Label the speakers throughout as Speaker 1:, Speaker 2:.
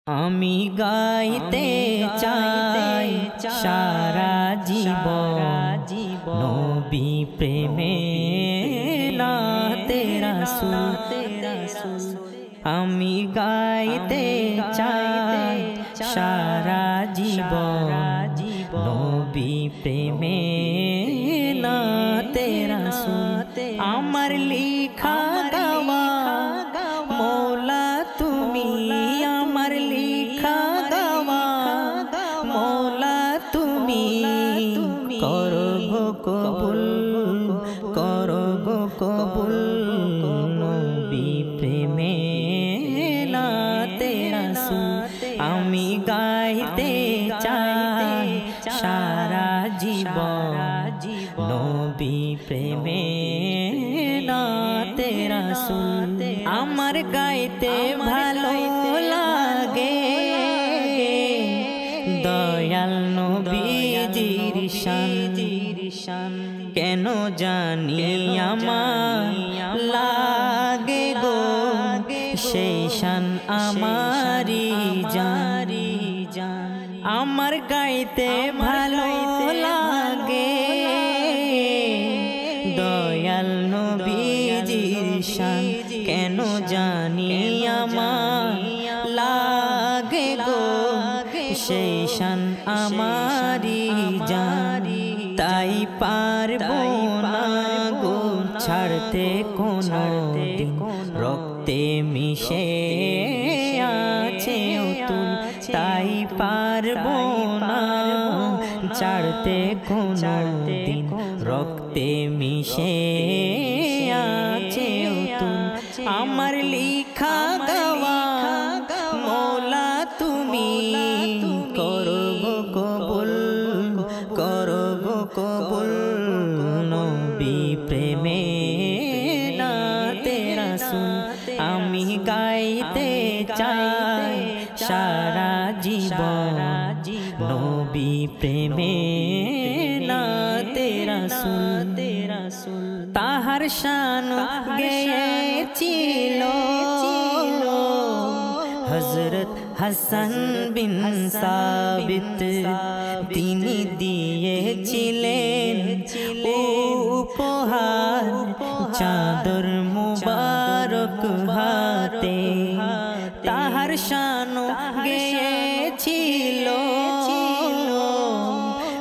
Speaker 1: আমি গাইতে চাই সারা জীবন নবী প্রেমে নাতে রাসূল। আমি গাইতে চাই সারা জীবন নবী প্রেমে নাতে রাসূল। আমার লিখা গাওয়া মৌলা তুমি, আমার লিখা গাওয়া মৌলা তুমি, করো গো কবুল, করো গো কবুল নবী প্রেমে নাতে রাসূল। আমি গাইতে চাই সারা জীবন নবী প্রেমে নাতে রাসূল। আমার গাইতে ভালো লাগে দয়াল নবীজির শান, কেন জানি আমার লাগে গো সেই শান আমারি জারি জান। আমার গাইতে ভালো লাগে দয়াল নবীজির শান, কেন জানি আমার লাগে গো সেই শান আমারি জারি। তাই পারবো না গো ছাড়তে কোনো দিন, রক্তে মিশে আছে অতুল। তাই পারবো না ছাড়তে কোনো দিন, রক্তে মিশে আছে অতুল। আমার লিখা গাওয়া মৌলা তুমি, করো গো কবুল, করো গো কবুল নবী প্রেমে নাতে রাসূল। আমি গাইতে চাই সারা জীবন নবী প্রেমে নাতে রাসূল। তাহার শান গেয়েছিল হযরত হাসান বিন সাবিত, তিনি দিয়েছিলেন উপহার চাদর মুবারক হাতে। তাহার শান গেয়েছিল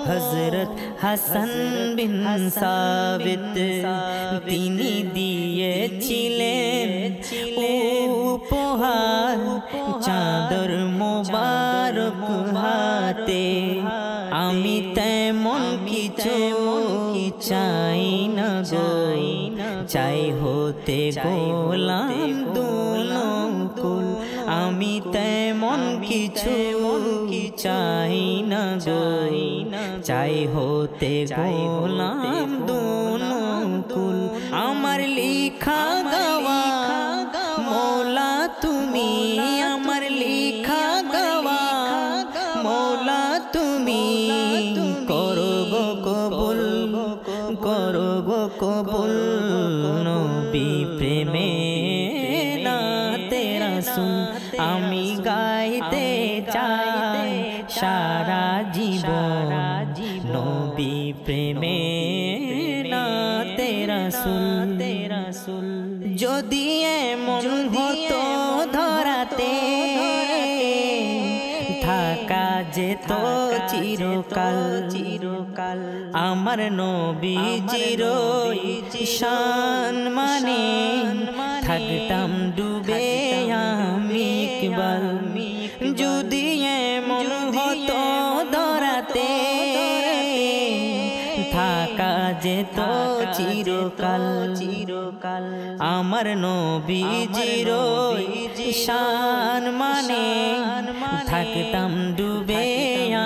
Speaker 1: হযরত হাসান বিন সাবিত, তিনি দিয়েছিলেন উপহার চাদর মুবারক হাতে। আমি তেমন কিছু চাই না গো, চাই হতে গোলাম দুনকুল। আমি তেমন কিছু চাই না গো, চাই হতে গোলাম দুনকুল। আমার লিখা গাওয়া মৌলা তুমি, আমার লিখা গাওয়া মৌলা তুমি, করো গো কবুল, করো গো কবুল নবী প্রেমে নাতে রাসূল। আমি গাইতে চাই সারা জীবন নবী প্রেমে নাতে রাসূল। যদি এমন হতো ধরাতে থাকা যেত চিরকাল, আমার নবীজির শান মানে থাকতাম ডুবে আমি ইকবাল। যদি এমন হতো ধরাতে থাকা যেত চিরকাল, আমার নবীজির শান মানে থাকতাম ডুবে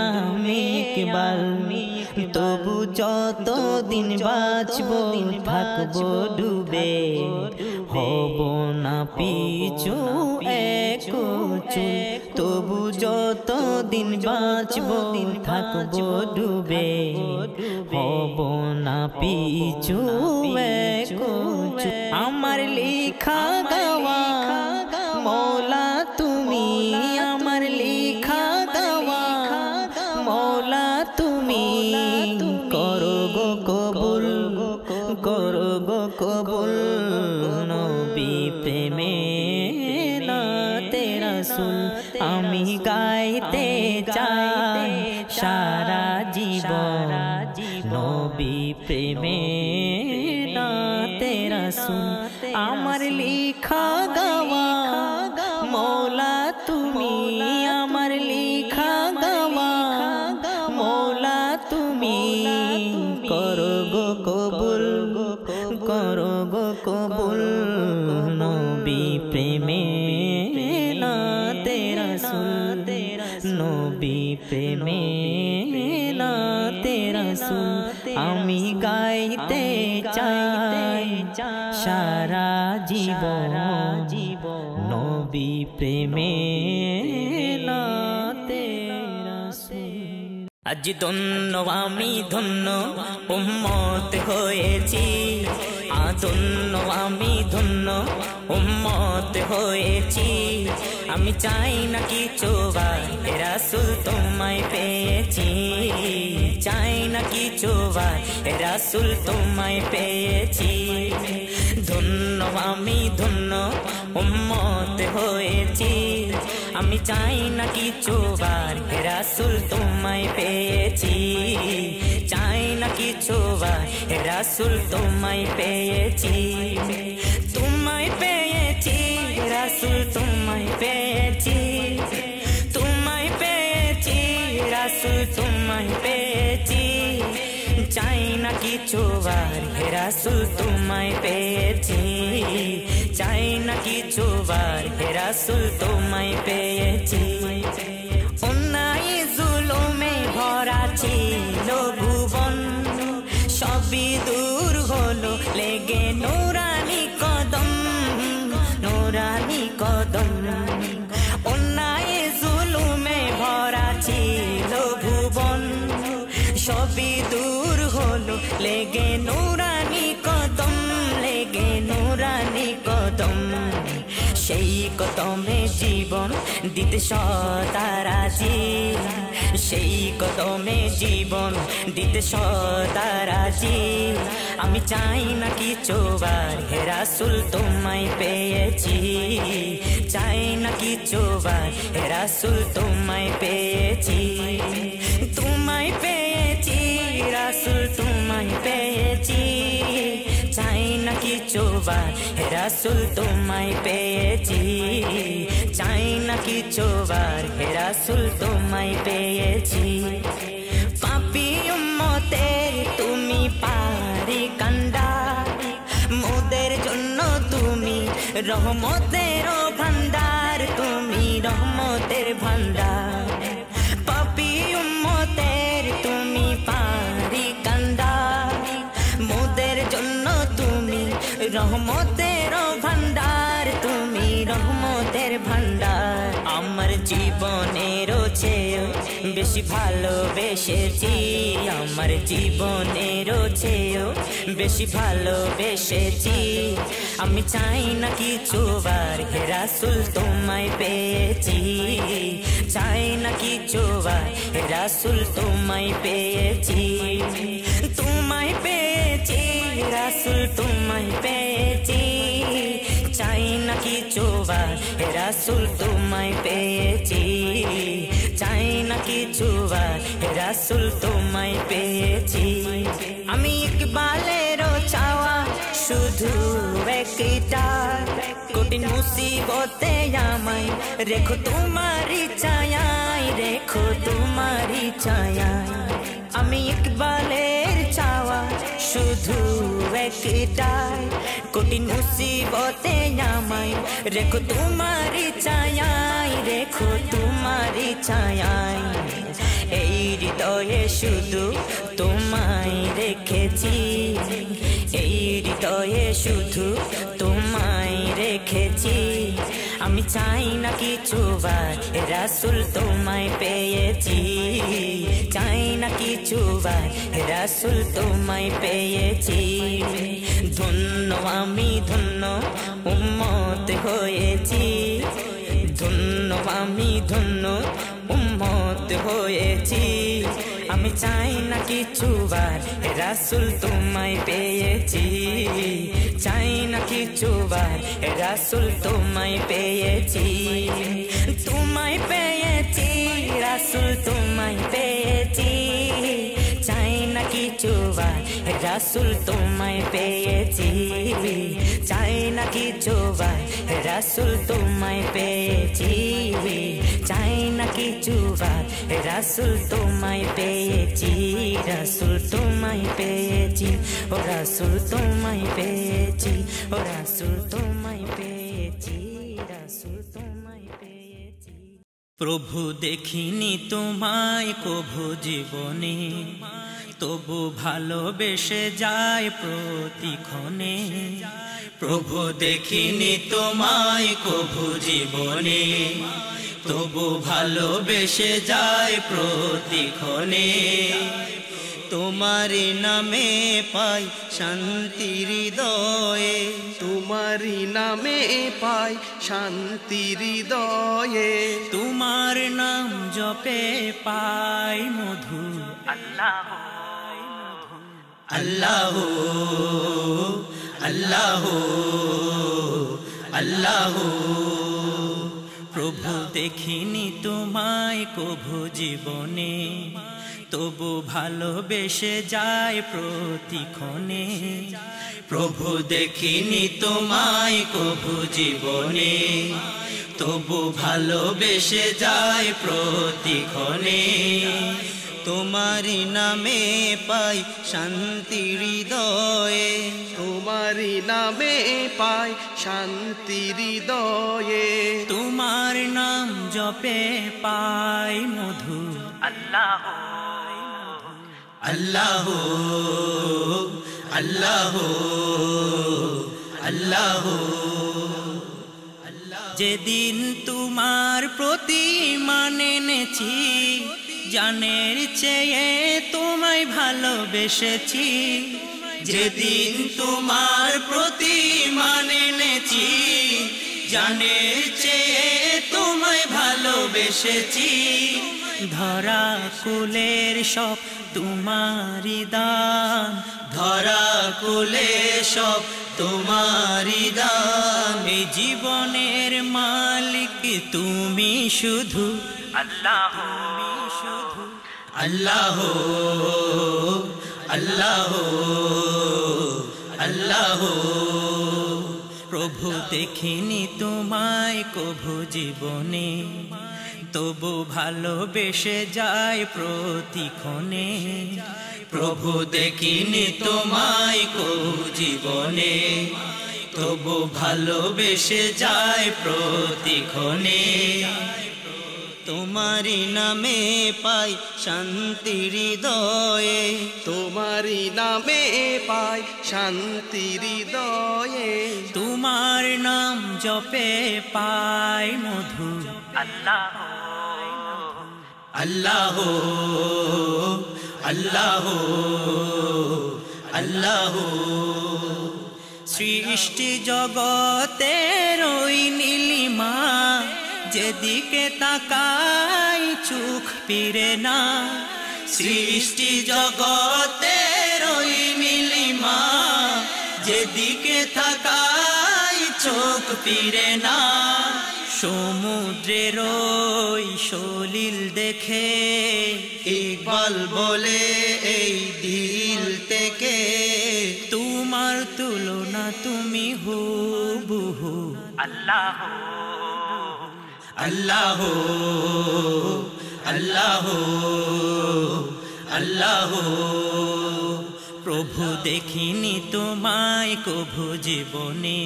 Speaker 1: আমি ইকবাল। তবু যত দিন বাঁচবো থাকবো ডুবে, হব না পিছু একচুল। তবু যত দিন বাঁচবো থাকবো ডুবে, হব না পিছু একচুল। আমার লিখা গাওয়া মৌলা তুমি, আমার আমি গাইতে চাই সারা জীবন নবী প্রেমে নাতে রাসূল আমার লিখা গাওয়া মৌলা তুমি আমার লিখা গাওয়া মৌলা তুমি করো গো কবুল করো গো কবুল নবী প্রেমে নাতে রাসূল নবী প্রেমে নাতে রাসূল আমি গাইতে চাই সারা জীবন নবী প্রেমে নাতে রাসূল আজ ধন্য আমি ধন্য উম্মত হয়েছি ধন্য আমি ধন্য উম্মত হয়েছি আমি চাই না কিছু হে রাসূল তোমায় পেয়েছি চাই না কিছু হে রাসূল তোমায় পেয়েছি ধন্য আমি ধন্য উম্মত হয়েছি আমি চাই না কিছু হে রাসূল তোমায় পেয়েছি চাই না কিছু হে রাসূল তোমায় পেয়েছি তোমায় পেয়েছি রাসূল তোমায় পেয়েছি তোমায় পেয়েছি রাসূল তোমায় পেয়েছি চাই না কিছু হে রাসূল তোমায় পেয়েছি চাই না কিছু হে রাসূল তোমায় পেয়েছি অন্যায় জুলুমে ভরা ছিল ভুবন সবই দূর হলো লেগে নূরানি কদম নূরানি কদম অন্যায় জুলুমে ভরা ছিল ভুবন সবই দূর হলো লেগে নূরানি কদম লেগে নূরানি কদম সেই কদমে জীবন দিতে সদা রাজি সেই কদমে জীবন দিতে সদা রাজি আমি চাই না কিছু হে রাসূল তোমায় পেয়েছি চাই না কিছু হে রাসূল তোমায় পেয়েছি তোমায় পেয়েছি রাসূল তোমায় পেয়েছি চাই না কিছু হে রাসূল তোমায় পেয়েছি চাই না কিছু হে রাসূল তোমায় পেয়েছি পাপী উম্মতের তুমি পারি কান্ডা মোদের জন্য তুমি রহমতের ভান্ডার তুমি রহমতের ভান্ডার পাপী উম্মতের তুমি পারি কান্ডা মোদের জন্য তুমি রহমতের ভান্ডার তুমি রহমতের ভান্ডার আমার জীবনের চেয়েও বেশি ভালোবেসেছি আমার জীবনের চেয়েও বেশি ভালোবেসেছি আমি চাই না কিছু হে রাসূল তোমায় পেয়েছি চাই না কিছু হে রাসূল তোমায় পেয়েছি তোমায় পেয়েছি রাসূল তোমায় পেয়েছি চাই না কিছু হে রাসূল তোমায় পেয়েছি চাই না কিছু হে রাসূল তোমায় পেয়েছি আমি ইকবালের চাওয়া শুধু একটা কঠিন মুসিবতে আমায় রেখো তোমারি ছায়ায় রেখো তোমারি ছায়ায় আমি ইকবালের চাওয়া শুধু একটা কঠিন মুসিবতে আমায় রেখো তোমারি ছায়ায় রেখো তোমারি ছায়ায় এই হৃদয়ে শুধু তোমায় রেখেছি এই হৃদয়ে শুধু তোমায় রেখেছি আমি চাই না কিছু হে রাসূল তোমায় পেয়েছি চাই না কিছু হে রাসূল তোমায় পেয়েছি ধন্য আমি ধন্য উম্মত হয়েছি ধন্য আমি ধন্য উম্মত হয়েছি আমি চাই না কিছু হে রাসূল তোমায় পেয়েছি চাই না কিছু হে রাসূল তোমায় পেয়েছি তোমায় রাসূল তোমায় পেয়েছি চাই না কিছু আর রাসূল তোমায় পেয়েছি চাই না কিছু আর রাসূল তোমায় পেয়েছি চাই না কিছু আর রাসূল তোমায় পেয়েছি রাসূল তোমায় পেয়েছি ও রাসূল তোমায় পেয়েছি ও রাসূল তোমায় পেয়েছি রাসূল তোমায় পেয়েছি প্রভু দেখিনি তোমায় কভু জীবনে তবু ভালোবেসে যায় প্রতিক্ষণে প্রভু দেখিনি তোমায় কভু জীবনে তবু ভালোবেসে যায় প্রতিক্ষণে তোমারি নামে পাই শান্তি হৃদয়ে
Speaker 2: তোমারি নামে পাই শান্তি হৃদয়ে
Speaker 1: তোমার নাম জপে পাই মধু আল্লাহ আল্লাহ আল্লাহ প্রভু দেখিনি তোমায় কভু জীবনে তবু ভালোবেসে যায় প্রতিক্ষণে প্রভু দেখিনি তোমায় কভু জীবনে তবু ভালোবেসে যায় প্রতিক্ষণে তোমারি নামে পাই শান্তি হৃদয়ে
Speaker 2: তোমারি নামে পাই শান্তি হৃদয়ে
Speaker 1: তোমার নাম জপে পাই মধু আল্লাহ আল্লাহ আল্লাহ আল্লাহ যেদিন তোমার প্রতি এনেছি জানের চেয়ে তোমায় ভালোবেসেছি যেদিন তোমার প্রতি এনেছি জানের চেয়ে তোমায় ভালোবেসেছি ধরা কুলের সব তোমারি দান ধরা কুলের সব তোমারি দান এই জীবনের মালিক তুমি শুধু আল্লাহ আল্লাহ আল্লাহ আল্লাহ প্রভু দেখিনি তোমায় কভু জীবনে তবু ভালোবেসে যায় প্রতিক্ষণে প্রভু দেখিনি তোমায় কভু জীবনে তবু ভালোবেসে যায় প্রতিক্ষণে তোমারি নামে পাই শান্তি হৃদয়ে
Speaker 2: তোমারি নামে পাই শান্তি হৃদয়ে
Speaker 1: তোমার নাম জপে পাই মধু আল্লাহ আল্লাহ আল্লাহ আল্লাহ সৃষ্টি জগতের ওই নীলিমা যেদিকে তাকাই চোখ ফিরে না সৃষ্টি জগতের ওই নীলিমা যেদিকে তাকাই চোখ ফিরে না সমুদ্রের ওই সলিল দেখে ইকবাল বলে এই দিল থেকে তোমার তুলনা তুমি হুবহু আল্লাহ আল্লাহ আল্লাহ আল্লাহ প্রভু দেখিনি তোমায় কভু জীবনে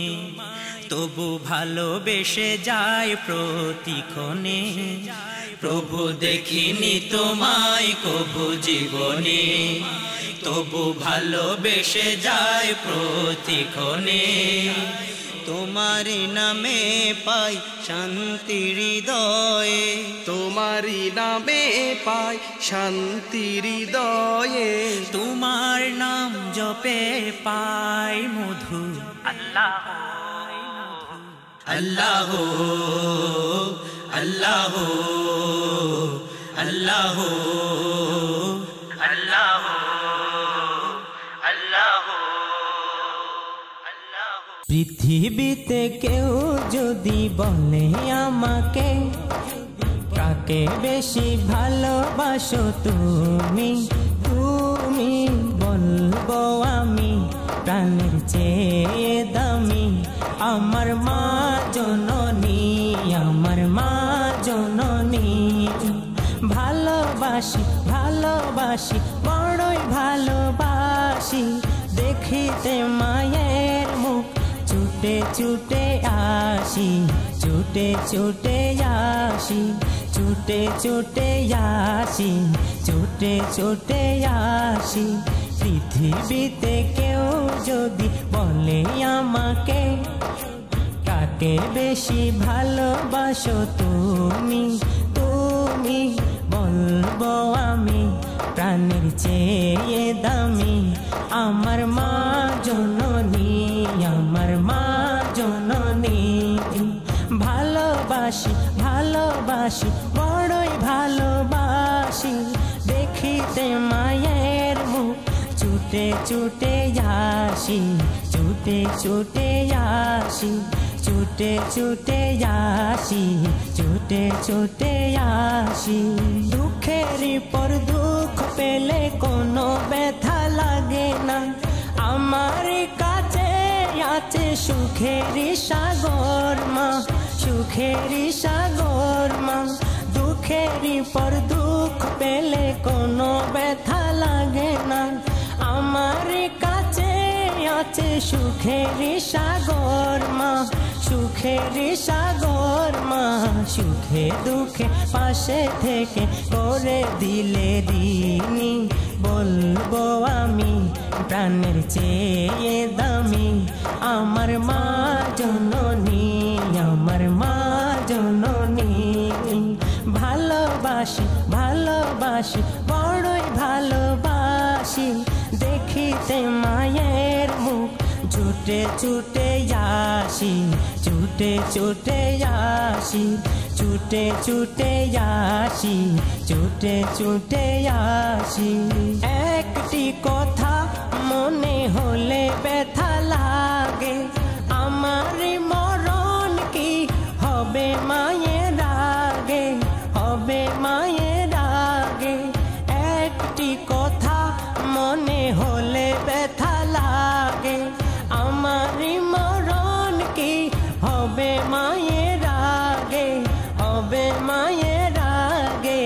Speaker 1: তবু ভালোবেসে যায় প্রতিক্ষণে প্রভু দেখিনি তোমায় কভু জীবনে তবু ভালোবেসে যায় প্রতিক্ষণে তোমারি নামে পাই শান্তি হৃদয়ে
Speaker 2: তোমারি নামে পাই শান্তি হৃদয়ে
Speaker 1: তোমার নাম জপে পাই মধু আল্লাহ আল্লাহ আল্লাহ আল্লাহ আল্লাহ আল্লাহ পৃথিবীতে কেউ যদি বলে আমাকে কাকে বেশি ভালোবাসো তুমি, তুমি বলবো আমি প্রাণের চেয়ে দামি। আমার মা জননী, আমার মা জননী। ভালোবাসি ভালোবাসি বড়ই ভালোবাসি, দেখিতে মায়ের মুখ ছুটে ছুটে আসি, ছুটে ছুটে আসি, ছুটে ছুটে আসি, ছুটে ছুটে আসি। পৃথিবীতে কেউ যদি বলে আমাকে কাকে বেশি ভালোবাসো তুমি, তুমি বলবো আমি প্রাণের চেয়ে দামি। আমার মা জননী, আমার মা জননী। ভালোবাসি ভালোবাসি বড়ই ভালোবাসি, দেখিতে মায়ের মুখ ছুটে ছুটে আসি, ছুটে ছুটে আসি, ছুটে ছুটে আসি, ছুটে ছুটে আসি। দুঃখের পর দুঃখ পেলে কোনো ব্যথা লাগে না, আমার কাছে আছে সুখের সাগর মা, সুখের সাগর মা। দুঃখের পর দুঃখ পেলে কোনো ব্যথা লাগে না, আমার কাছে আছে সুখের সাগর মা, সুখের সাগর মা। সুখে দুঃখে পাশে থেকে করে দিলে ঋণী, বলবো আমি প্রাণের চেয়ে দামি। আমার মা জননী, আমার মা জননী। ভালোবাসি ভালোবাসি বড়ই ভালোবাসি, দেখিতে মায়ের মুখ ছুটে ছুটে আসি, ছুটে ছুটে আসি, ছুটে ছুটে আসি, ছুটে ছুটে আসি। একটি কথা মনে হলে ব্যথা লাগে, আমার মরণ কি হবে মায়ের আগে, হবে মায়ের আগে। একটি কথা মনে হলে ব্যথা লাগে, আমার মরণ কি হবে মায়ের আগে, হবে মায়ের আগে।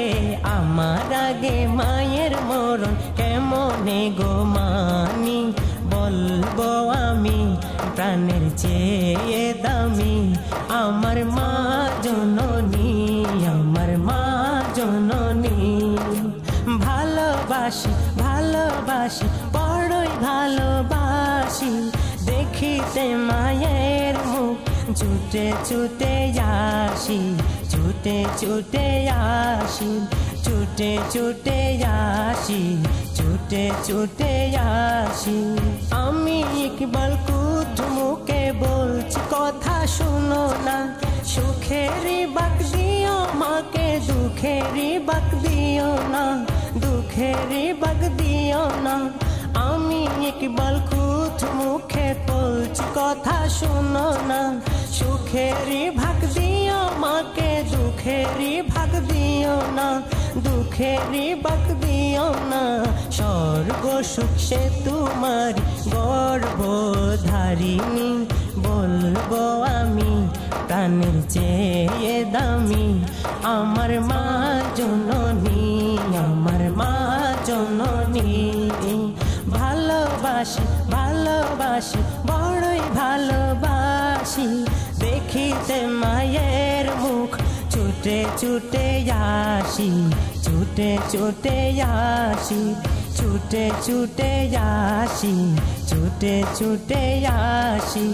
Speaker 1: আমার আগে মায়ের মরণ কেমনে গো মানি, বলবো আমি প্রাণের চেয়ে দামি। আমার মা জননী, আমার মা জননী। ভালোবাসি ভালোবাসি বড়ই ভালোবাসি, দেখিতে মায়ের মুখ ছুটে ছুটে আসি, ছুটে ছুটে আসি, ছুটে ছুটে আসি, ছুটে ছুটে আসি। আমি ইকবাল কুদ্ধ মুখে বলছি কথা শুনো না, সুখেরই বাক দিও মাকে, দুঃখেরই বাক দিও না, দুঃখেরই বাক দিও না। আমি ইকবাল কুদ্ধ মুখে বলছি কথা শুনো না, সুখেরই ভাগ দিও মাকে, দুঃখেরই ভাগ দিও না, দুঃখেরই ভাগ দিও না। স্বর্গ সুখ সে তোমার গর্ভধারিণী, বলবো আমি প্রাণের চেয়ে দামি। আমার মা জননী, আমার মা জননী। ভালোবাসি ভালোবাসি বড়ই ভালোবাসি, দেখিতে মায়ের মুখ ছুটে ছুটে আসি, ছুটে ছুটে আসি, ছুটে ছুটে আসি, ছুটে ছুটে আসি।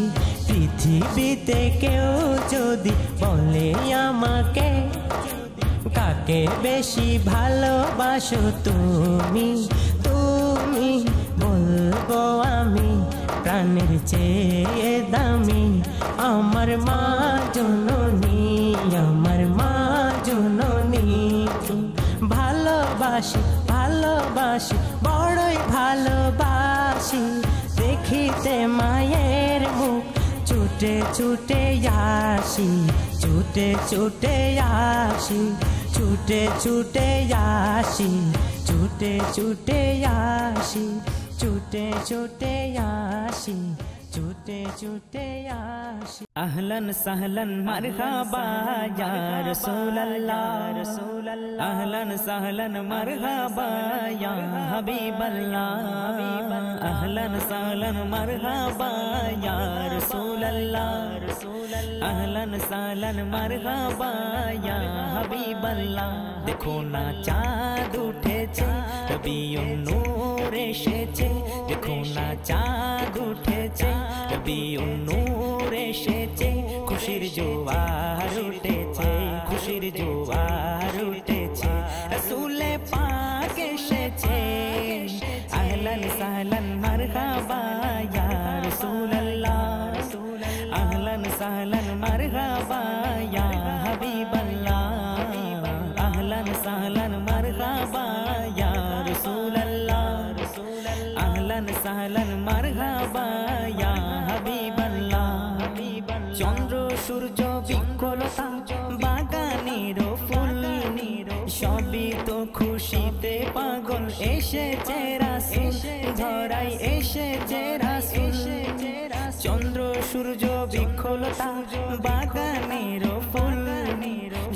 Speaker 1: পৃথিবীতে কেউ যদি বলে আমাকে কাকে বেশি ভালোবাসো তুমি, তুমি বলবো আমি প্রাণের চেয়ে দামি। আমার মা জননী, আমার মা জননী। ভালোবাসি ভালোবাসি বড়ই ভালোবাসি, দেখিতে মায়ের মুখ ছুটে ছুটে আসি, ছুটে ছুটে আসি, ছুটে ছুটে আসি, ছুটে ছুটে আসি, ছুটে ছুটে আসি, ছুটে ছুটে আসি। আহলান সাহলান মারহাবা ইয়া রাসূলুল্লাহ, রাসূলুল্লাহ। আহলান সাহলান মারহাবা ইয়া হাবিবাল্লাহ, আহলান সাহলান মারহাবা ইয়া রাসূলুল্লাহ, রাসূলুল্লাহ। আহলান সাহলান মারহাবা ইয়া হাবিবাল্লাহ। দেখো না চাঁদ উঠেছে, রবিউন নূর এসেছে। দেখো না চাঁদ উঠেছে, রবিউন নূর এসেছে। খুশির জোয়ার উঠেছে, খুশির জোয়ার উঠেছে। রাসূলে পাক এসেছে। আহলান সাহলান মারহাবা ইয়া রাসূলুল্লাহ, আহলান সাহলান মারহাবা ইয়া হাবিবাল্লাহ, আহলান সাহলান মারহাবা ইয়া রাসূলুল্লাহ, আহলান সাহলান মারহাবা ইয়া হাবিবাল্লাহ। চন্দ্র সূর্য বিকলতা বাগানের ফুল, সবই তো খুশিতে পাগল। এসেছে রাসূল ধরাই, এসেছে রাসূল। চন্দ্র সূর্য বিকলতা বাগানের ফুল,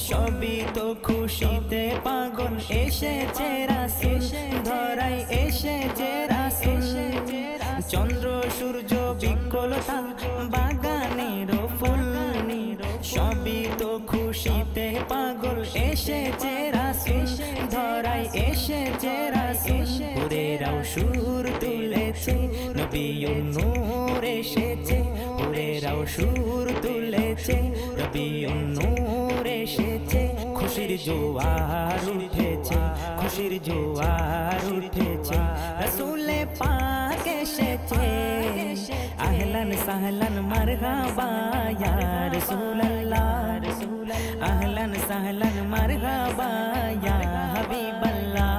Speaker 1: সবই তো খুশিতে পাগল। এসেছে রাসূল ধরাই, এসেছে রাসূল। চন্দ্র সূর্য বিকলতা বাগানের ফুল, সবই তো খুশিতে পাগল। এসেছে রাসূল ধরাই, এসেছে রাসূল। হুরেরাও সুর তুলেছে, নবিউন নূর এসেছে। হুরেরাও সুর তুলেছে, নবিউন নূর এসেছে। খুশির জোয়ার উঠেছে, খুশির জোয়ার উঠেছে। রাসূলে পাক এসেছে। আহলান সাহলান মারহাবা ইয়া রাসূলুল্লাহ, আহলান সাহলান মারহাবা ইয়া হাবিবাল্লাহ,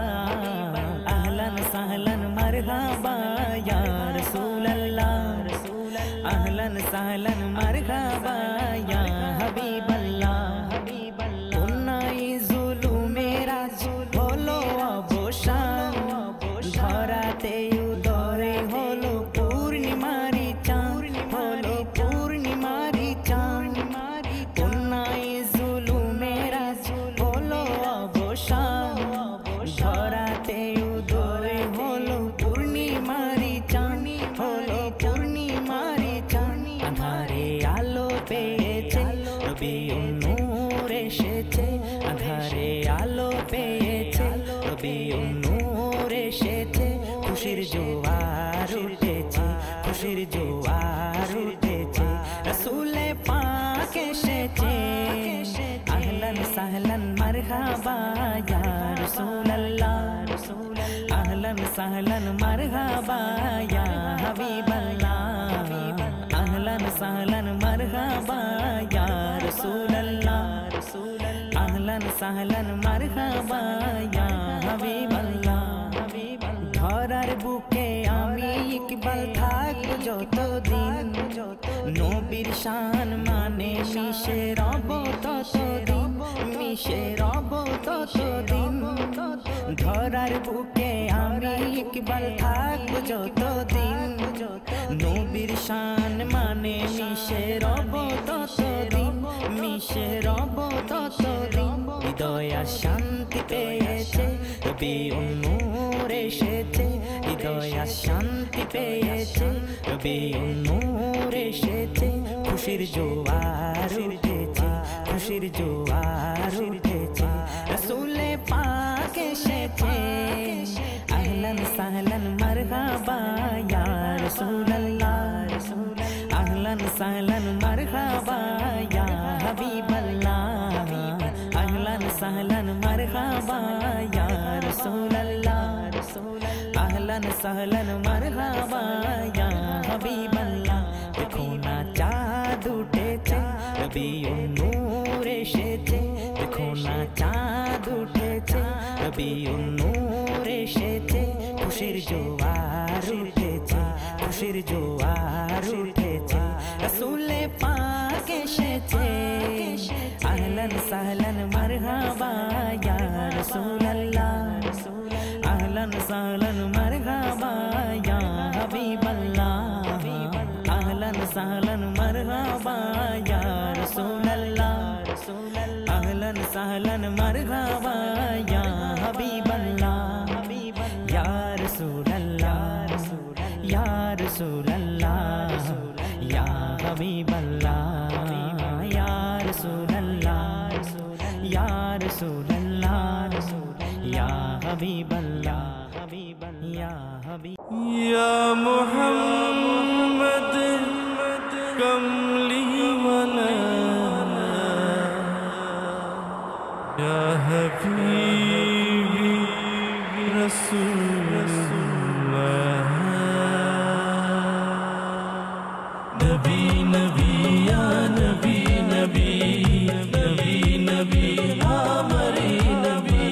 Speaker 1: আহলান সাহলান মারহাবা ইয়া রাসূলুল্লাহ, আহলান সাহলান মারহাবা ইয়া হাবিবাল্লাহ। অন্যায় জুলুমের আজ হলো অবসান, ধরাতে উদরে হলো পূর্ণিমারি চাঁদ, হলো পূর্ণিমারি চাঁদ। অন্যায় জুলুমের আজ হলো অবসান, ধরাতে উদরে হলো পূর্ণিমারি চাঁদ, হলো পূর্ণিমারি চাঁদ। আঁধারে আলো পেয়েছে, রবিউন নূর এসেছে। আঁধারে আলো পেয়েছে, রবিউন নূর এসেছে। খুশির জোয়ার উঠেছে, খুশির জোয়ার উঠেছে। রাসূলে পাক এসেছে। আহলান সাহলান মারহাবা ইয়া রাসূলুল্লাহ, আহলান সাহলান মারহাবা ইয়া হাবিবাল্লাহ, আহলান সাহলান মারহাবা ইয়া রাসূলুল্লাহ, আহলান সাহলান মারহাবা ইয়া হাবিবাল্লাহ। ধরার বুকে আমি ইকবাল থাকব যতদিন, নবীর শান মানে মিশে রব ততদিন, মিশে রব ততদিন। ধরার বুকে আমি ইকবাল থাকব যতদিন, নবীর শান মানে মিশে রব ততদিন, মিশে রব ততদিন। হৃদয়া শান্তি পেয়েছে, রবিউন নূর এসেছে। হৃদয়া শান্তি পেয়েছে, রবিউন নূর এসেছে। খুশির জোয়ার উঠেছে, খুশির জোয়ার উঠেছে। রাসূলে পাক এসেছে। আহলান সাহলান মারহাবা ইয়া রাসূলুল্লাহ, আহলান সাহলান মারহাবা ইয়া হাবিবাল্লাহ, আহলান সাহলান মারহাবা ইয়া রাসূলুল্লাহ, আহলান সাহলান মারহাবা ইয়া হাবিবাল্লাহ। দেখো না চাঁদ উঠেছে, রবিউন নূর এসেছে। দেখো না চাঁদ উঠেছে, রবিউন নূর এসেছে। খুশির জোয়ার উঠেছে, খুশির জোয়ার উঠেছে। রাসূলে পাক এসেছে। আহলান अहलन सहलन मरहबा या रसूल अल्लाह अहलन सहलन मरहबा या हबीब अल्लाह अहलन सहलन मरहबा या रसूल अल्लाह अहलन सहलन मरहबा या हबीब अल्लाह या रसूल अल्लाह या रसूल अल्लाह या हबीब अल्लाह या रसूल अल्लाह या रसूल अल्लाह या हबीब अल्लाह या हबीब
Speaker 2: या मुहम्मद कमली वाला या हबीबी रसूलुल्लाह नबी नबी या नबी नबी नबी नबी हमारे नबी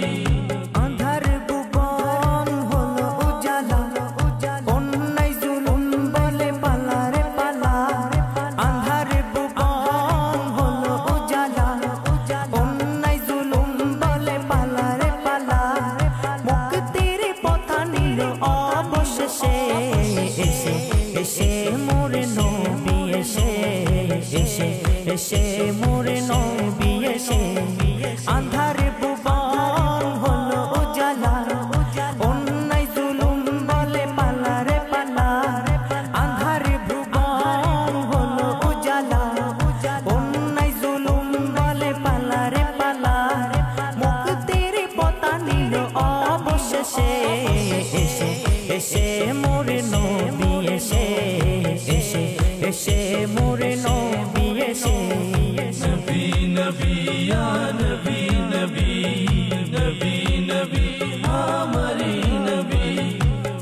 Speaker 1: अंधार भुवन हलो उजाला अन्याय जुलुम बोले पाला रे पाला अंधार भुवन हलो उजाला अन्याय जुलुम बोले पाला रे पाला मुक्तिर पथा नील अवशेषे एसे एसे मोरे नबी एसे एसे एसे मोरे नबी एसे अंधार भुवन हलो उजाला अन्याय जुलुम बोले पाला रे पाला अंधार भुवन हलो उजाला अन्याय जुलुम बोले पाला रे पाला मुक्तिर पथा नील अवशेषे एसे एसे मोरे नबी एसे एसे एसे मोरे नबी एसे
Speaker 2: नबी नबी या नबी नबी नबी नबी हमारे नबी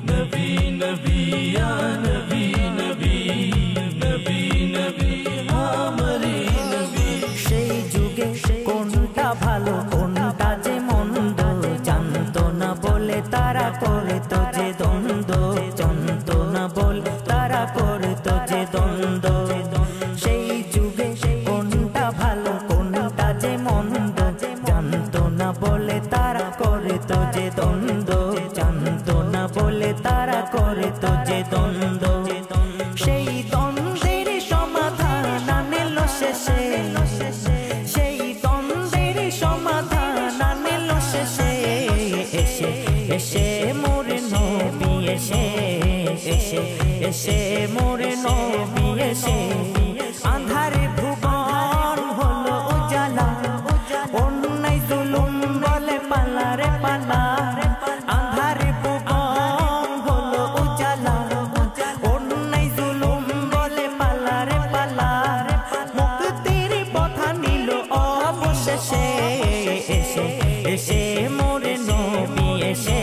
Speaker 2: नबी नबी या नबी नबी नबी नबी हमारे नबी
Speaker 1: সেই যুগে কোনটা ভালো কোনটা যে মন্দ জানতো না বলে তারা করতো যে দ্বন্দ্ব জানতো না বলে তারা করতো যে দ্বন্দ্ব সেই যুগে কোনটা ভালো কোনটা যে মন্দ জানতো না বলে তারা করতো যে দ্বন্দ্ব জানতো না বলে তারা করতো যে দ্বন্দ্ব সেই দ্বন্দ্বের সমাধান আনলো শেষে সেই দ্বন্দ্বের সমাধান আনলো শেষে এসে এসে মোরে নবী এসে এসে এসে মোরে নবী এসে আন্ধার ভুবন হলো উজালা অন্যায় জুলুম বলে পালা রে পালা আন্ধার ভুবন হলো উজালা অন্যায় জুলুম বলে পালা রে পালা মুক্তির পথা নিল অবশেষে এসে এসে মোরে নবী এসে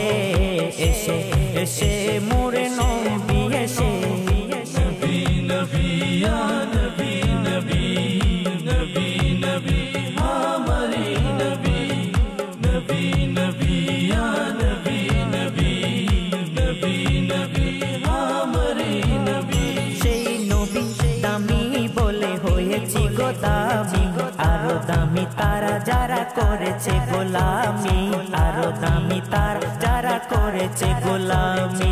Speaker 1: এসে এসে মোরে নবী এসে
Speaker 2: नबी नबी या नबी नबी नबी नबी हमारे नबी नबी नबी या नबी नबी नबी नबी हमारे नबी
Speaker 1: সেই নবী দামি বলে হয়েছি গো দামি আরো দামি তারা যারা করেছে গোলামি আরো দামি তারা যারা করেছে গোলামি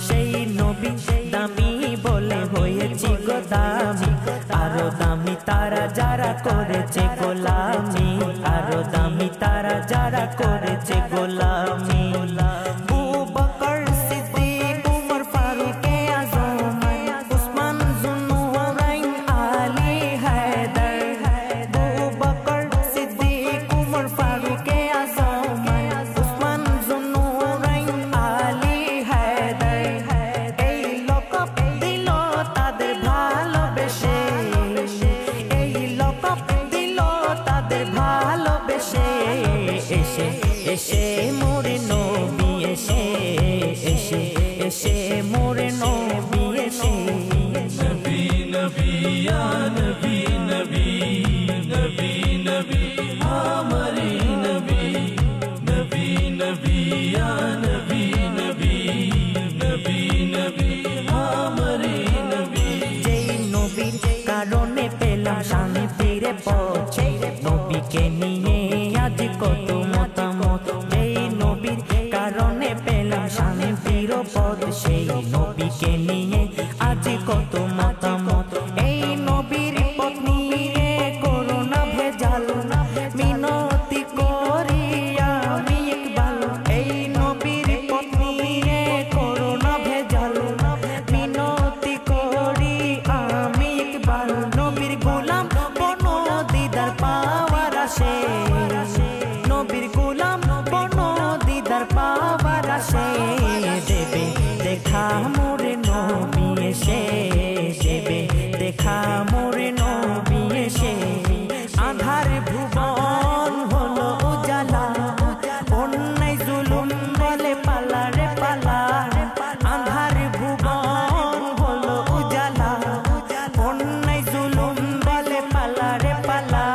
Speaker 1: সেই নবী দামি বলে হয়েছি গো দামি আরো দামি তারা যারা করেছে গোলামি আরো দামি তারা যারা করেছে গোলামি আবু বকর সিদ্দিক উমর ফারুক আযম উসমান যুন্নুরাইন আলী হায়দার আবু বকর সিদ্দিক উমর ফারুক আযম উসমান যুন্নুরাইন আলী হায়দার এই লকব দিল তাদের ভালোবেসে এই লকব দিল তাদের ভালোবেসে এসে এসে মোরে নবী এসে এসে এসে মোরে নবী এসে
Speaker 2: नबी नबी या नबी नबी नबी नबी हमारे नबी नबी नबी या नबी नबी नबी नबी हमारे नबी
Speaker 1: যেই নবীর কারণে পেলাম শান্তির পথ নবীকে সেই নবীকে নিয়ে আজ কত মতামত এই নবীর পথ নিয়ে করোনা ভেজাল মিনতি করি আমি ইকবাল এই নবীর পথ নিয়ে করোনা ভেজাল মিনতি করি আমি ইকবাল নবীর গোলাম বনো দিদার পাওয়ার আসে নবীর গোলাম বনো দিদার পাওয়ার আসে দেবে দেখা মোরে নবী এসে দেবে দেখা মোরে নবী এসে আধার ভুবন হলো উজালা অন্যায় জুলুম বলে পালা রে পালা আধার ভুবন হলো উজালা অন্যায় জুলুম বলে পালা রে পালা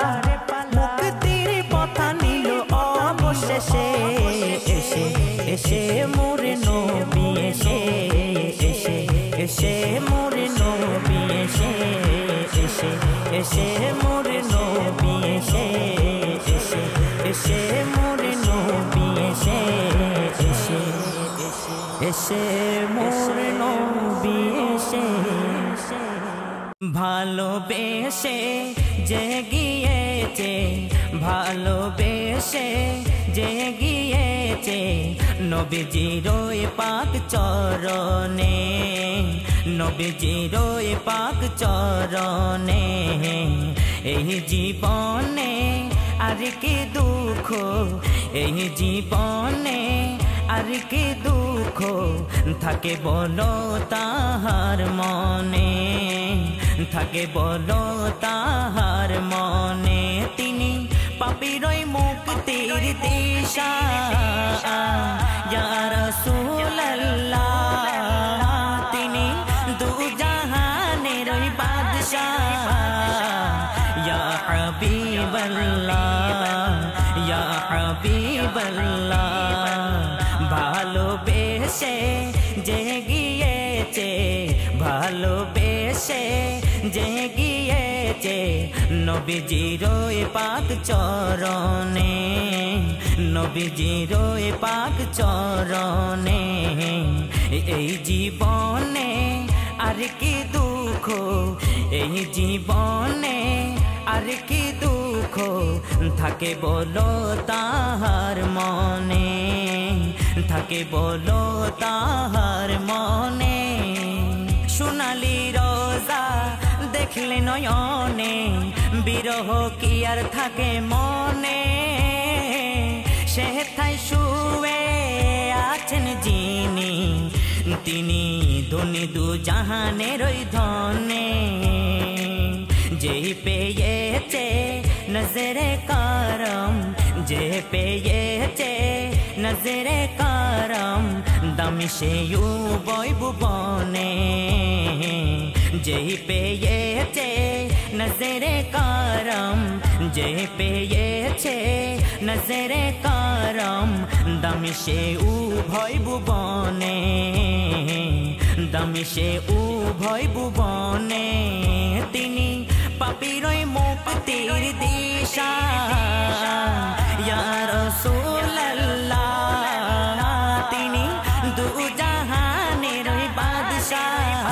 Speaker 1: মুক্তির পথা নিল অবশেষে এসে এসে মোরে নবী এসে এসে এসে মোরে নবী এসে এসে এসে মোরে নবী এসে এসে এসে মোরে নবী এসে এসে এসে মোরে নবী এসে ভালোবেসে যে গিয়েছে ভালোবেসে যে গিয়েছে নবীজির পাক চরণে নবীজির পাক চরণে এই জীবনে আর কি দুঃখ এই জীবনে আর কি দুঃখ থাকে বলো তাহার মনে থাকে বলো তাহার মনে তিনি পাপীরই মুক্তির দিশা ইয়া রাসূলুল্লাহ তিনি দুজাহানের বাদশাহ ইয়া হাবিবাল্লাহ ইয়া হাবিবাল্লাহ ভালোবেসে যে গিয়েছে ভালোবেসে যে গিয়েছে নবীজির পাক চরণে নবীজির পাক চরণে এই জীবনে আর কি দুঃখ এই জীবনে আর কি দুঃখ থাকে বলো তাহার মনে থাকে বলো তাহার মনে সোনালি রোজা দেখলে নয়নে বিরহ কি আর থাকে মনে সে থাই শুয়ে আছেন যিনি তিনি ধনী দু জাহানের ওই ধনে যেই পেয়েছে নজরে করম যে পেয়েছে নজরে করম দামি সে উভয় ভুবনে যেই পেয়েছে নজরে করম যে পেয়েছে নজরে করম দামি সে উভয় ভুবনে দামি সে উভয় ভুবনে তিনি পাপীরই মুক্তির দিশা ইয়া রাসূলুল্লাহ তিনি দুজাহানের বাদশাহ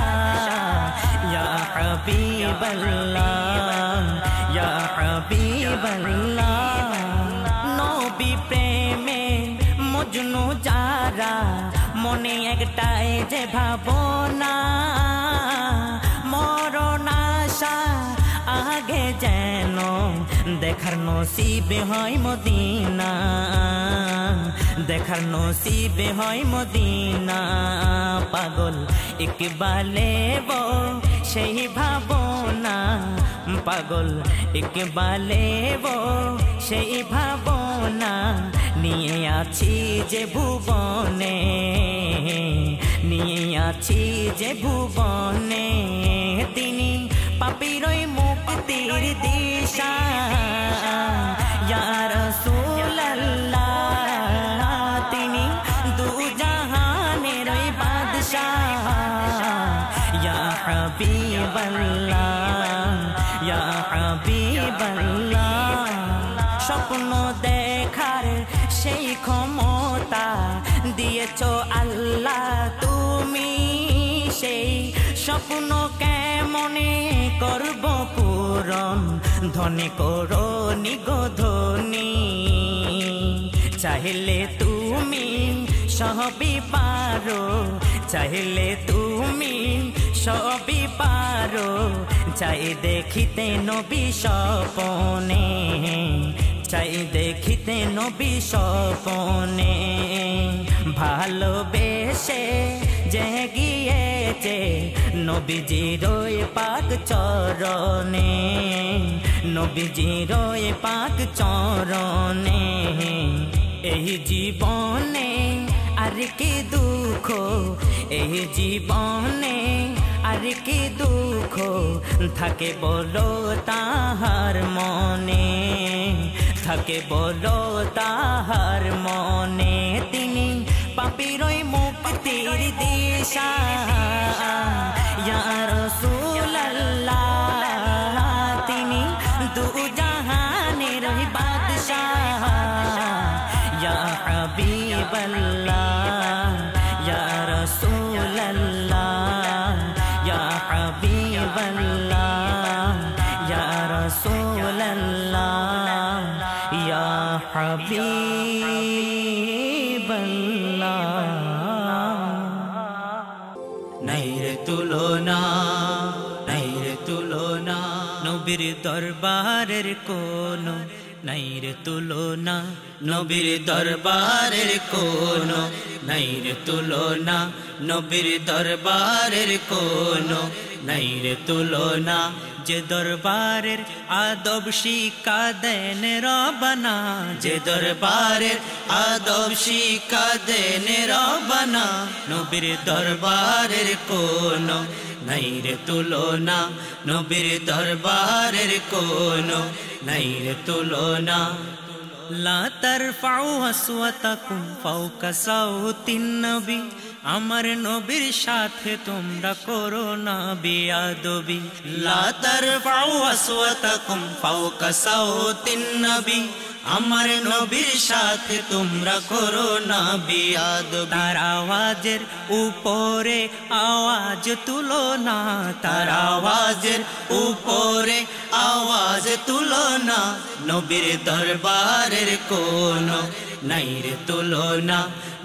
Speaker 1: ইয়া হাবিবাল্লাহ ইয়া হাবিবাল্লাহ নবী প্রেমে মজনু যারা মনে একটাই যে ভাবনা মরণ আশা আগে যেন দেখার নসিবে হয় মদিনা দেখার নসিবে হয় মদিনা পাগল ইকবালে বো সেই ভাবনা পাগল ইকবালে বো সেই ভাবনা নিয়ে আছি যে ভুবনে নিয়ে আছি যে ভুবনে তিনি পাপীরই মুক্তির দিশা ইয়া রাসূলুল্লাহ তিনি দুজাহানের বাদশাহ ইয়া হাবিবাল্লাহ ইয়া হাবিবাল্লাহ স্বপ্ন দেখার সেই ক্ষমতা দিয়েছো আল্লাহ তুমি স্বপ্ন কেমনে করব পূরণ ধনী করো নিগো ধনী চাইলে তুমি সবই পারো চাইলে তুমি সবই পারো চাই দেখিতে নবী স্বপনে চাই দেখিতে নবী স্বপনে ভালোবেসে যে গিয়েছে নবীজির পাক চরণে নবীজির পাক চরণে এই জীবনে আর কি দুঃখ এই জীবনে আর কি দুঃখ থাকে বলো তাহার মনে থাকে বলো তাহার মনে তিনি পাপীরই মুক্তির দিশা ইয়া রাসূলুল্লাহ তিনি দু জাহানের বাদশাহ ইয়া হাবিবাল্লাহ ইয়া রাসূলুল্লাহ ইয়া হাবিবাল্লাহ ইয়া রাসূলুল্লাহ ইয়া হাবিবাল্লাহ নাইরে তুলনা নবীর দরবারের কোনো নাইরে তুলনা নবীর দরবারের কোনো নাইরে তুলনা নবীর দরবারের কোনো নাইরে তুলনা যে দরবারের আদব শিক্ষা দেন রব্বানা যে দরবারের আদব শিক্ষা দেন রব্বানা নবীর দরবারের কোনো নাইরে তুলনা নবীর দরবারের কোনো নাইরে তুলনা লা তারফাউ আসওয়াতাকুম ফাওকা সাউতিন নবী আমার নবীর সাথে তোমরা করো না বেয়াদবি লা তারফাউ আসওয়াতাকুম ফাওকা সাউতিন নবী আমার নবীর সাথে তোমরা করো না বেয়াদবি তার আওয়াজের উপরে আওয়াজ তুলো না তার আওয়াজের উপরে আওয়াজ তুলো না নবীর দরবারের কোনো নাইরে তুলনা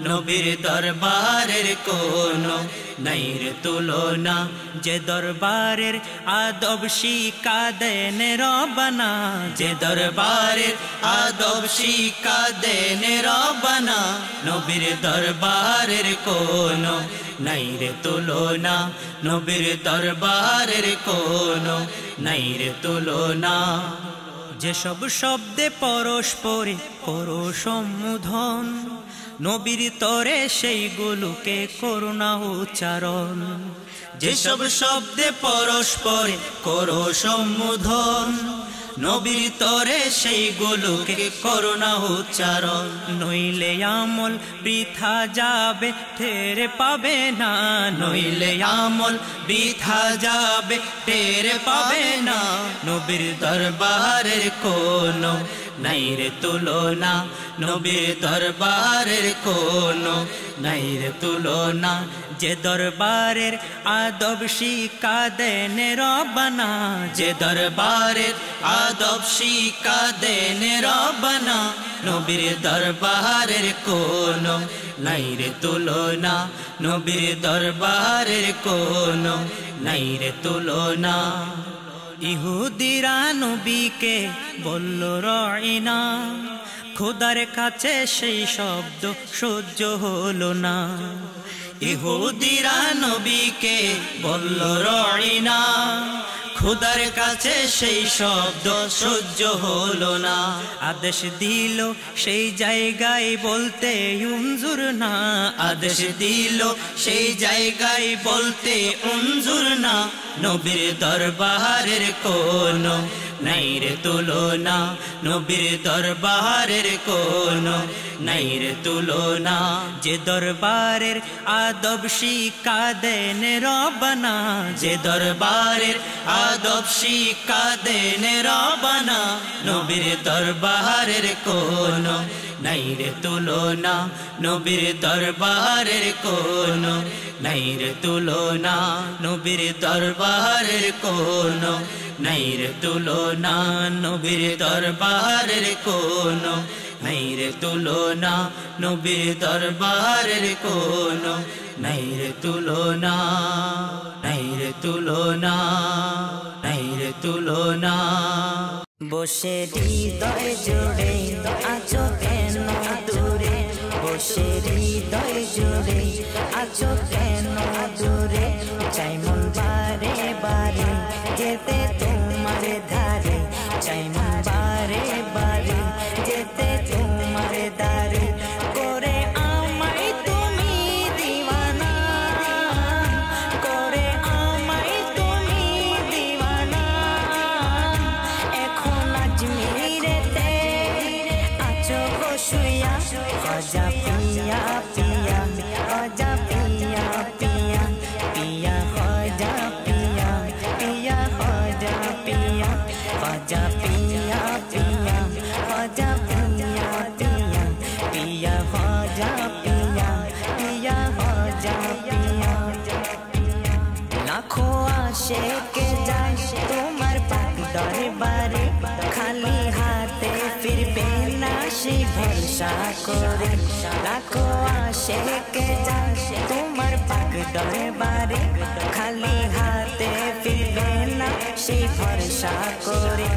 Speaker 1: নবীর দরবারের কোনো নাইরে তুলনা যে দরবারের আদব শিক্ষা দেন রব্বানা যে দরবারের আদব শিক্ষা দেন রব্বানা নবীর দরবারের কোনো নাইরে তুলনা নবীর দরবারের কোনো নাইরে তুলনা যেসব শব্দে পরস্পরে করো সম্বোধন নবীর তরে সেইগুলোকে করুণা উচ্চারণ যেসব শব্দে পরস্পরে করো সম্বোধন নবীর তরে সেইগুলোকে করুণা উচ্চারণ নইলে আমল বৃথা যাবে টের পাবে না নইলে আমল বৃথা যাবে টের পাবে না নবীর দরবারের কোনো নাইরে তুলনা নবীর দরবারের কোনো নাইরে তুলনা যে দরবারের আদব শিক্ষা দেন রব্বানা যে দরবারের আদব শিক্ষা দেন রব্বানা নবীর দরবারের কোনো নাইরে তুলনা নবীর দরবারের কোনো নাইরে তুলনা ইহুদিরা নবীকে বলল রইনা খোদার কাছে সেই শব্দ সহ্য হলো না ইহুদিরা নবীকে বলল রইনা খোদার কাছে সেই শব্দ সহ্য হলো না আদেশ দিল সেই জায়গায় বলতে উনজুর না আদেশ দিল সেই জায়গায় বলতে উনজুর না নবীর দরবারের কোনো নাইরে তুলনা নবীর দরবারের কোনো নাইরে তুলনা যে দরবারের আদব শিক্ষা দেন রব্বানা যে দরবারের আদব শিক্ষা দেন রব্বানা নবীর দরবারের কোনো নাই রে তুলনা নবীর দরবারের কোনো নাই রে তুলনা নবীর দরবারের কোনো নাই রে তুলনা নবীর দরবারের কোনো নাই রে তুলনা নবীর দরবারের কোনো নাই রে তুলনা নাই রে তুলনা নাই রে তুলনা
Speaker 3: বসে হৃদয় জুড়ে আছো কেন দূরে বসে হৃদয় জুড়ে আছো কেন দূরে চাই মন বারে বারে যেতে তোমার ধারে চাই মন বারে বারে যেতে তোমার ধারে করে আমায় তুমি দিওয়ানা করে আমায় তুমি দিওয়ানা এখন আজমিরেতে আছো গো শুইয়া খাজা পিয়া পিয়া খাজা পিয়া পিয়া পিয়া খাজা পিয়া পিয়া খাজা পিয়া খাজা পিয়া পিয়া খাজা পিয়া পিয়া পিয়া খাজা পিয়া পিয়া খাজা পিয়া লাখো আসে কে যায় তোমার পাক দরবারে খালি হাতে ফিরবে না সেই ভরসা করে লাখো আসে কে যায় তোমার পাক দরবারে খালি হাতে ফিরবে না সেই ভরসা করে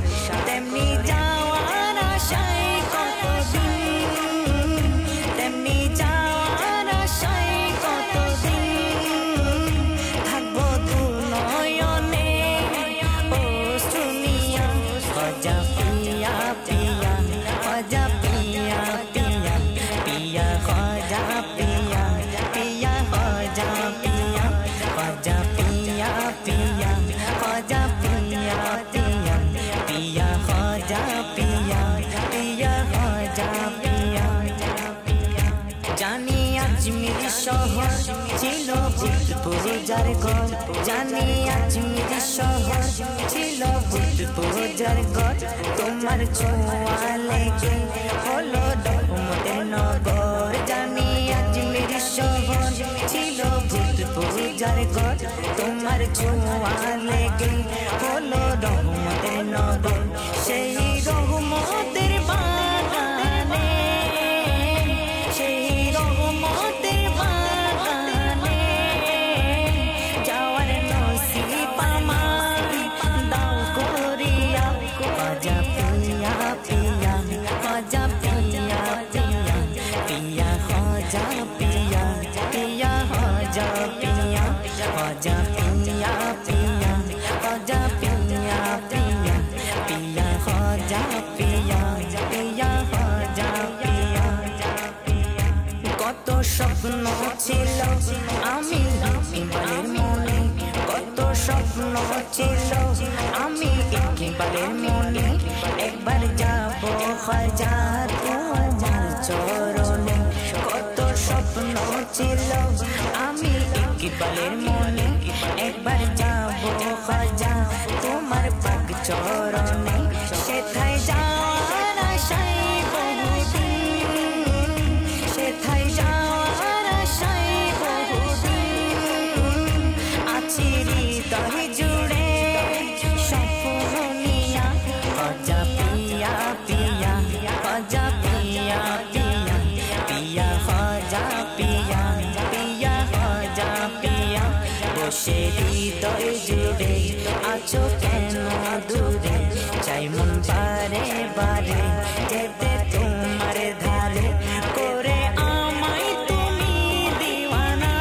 Speaker 3: তেমনি যাওয়ার আশায় কতদিন তেমনি যাওয়ার আশায় কতদিন থাকবো দু নয়নে ও শুনিয়া খাজা পিয়া পিয়া খাজা পিয়া পিয়া পিয়া খাজা পিয়া পিয়া খাজা পিয়া খাজা পিয়া পিয়া খাজা পিয়া পিয়া পিয়া খাজা পিয়া পিয়া খাজা পিয়া জানি আজমির শহর ছিল বুট পূজার ঘর জানি আজমির শহর ছিল বুট পূজার ঘর তোমার ছোঁয়া লেগে হলো রহমতের নগর জানি আজমির শহর ছিল বুট পূজার ঘর তোমার ছোঁয়া লেগে হলো রহমতের নগর সেই রহমতের বাগানে সেই রহমতের বাগানে যাওয়ার নসিব আমার দাও করিয়া খাজা পিয়া পিয়া খাজা পিয়া পিয়া পিয়া খাজা পিয়া পিয়া খাজা পিয়া খাজা পিয়া পিয়া খাজা পিয়া পিয়া পিয়া খাজা পিয়া পিয়া খাজা পিয়া কত স্বপ্ন ছিল আমি ইকবালের মনে কত স্বপ্ন ছিল আমি ইকবালের মনে একবার যাব খাজা তোমার চরণে কত স্বপ্ন ছিল আমি ইকবালের মনে একবার যাব খাজা তোমার পাক চরণে সেথায় যাওয়ার আশায় বহুদিন সেথায় যাওয়ার আশায় বহুদিন আছি হৃদয় জুড়ে স্বপ্ন নিয়া খাজা পিয়া পিয়া খাজা পিয়া পিয়া পিয়া খাজা পিয়া পিয়া খাজা পিয়া বসে হৃদয় জুড়ে আছো কেন দূরে চাই মন বারে বারে যেতে তোমার ধারে করে আমায় তুমি দিওয়ানা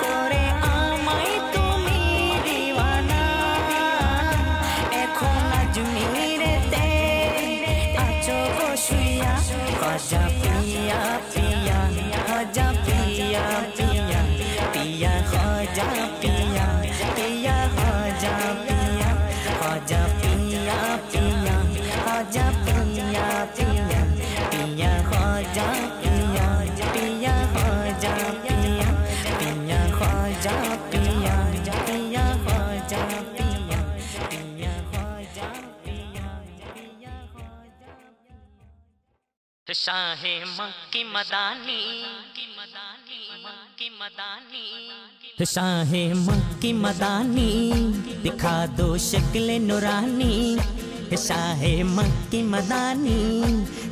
Speaker 3: করে আমায় তুমি দিওয়ানা এখন আজমিরেতে আছো গো শুইয়া খাজা পিয়া পিয়া খাজা পিয়া পিয়া পিয়া খাজা পিয়া পিয়া খাজা পিয়া খাজা পিয়া পিয়া খাজা পিয়া পিয়া পিয়া খাজা পিয়া পিয়া খাজা পিয়া পিয়া খাজা পিয়া পিয়া খাজা পিয়া পিয়া খাজা शाहे मक्की मदानी, शाहे मक्की मदानी, दिखा दो शक्ल नूरानी। शाहे मक्की मदानी,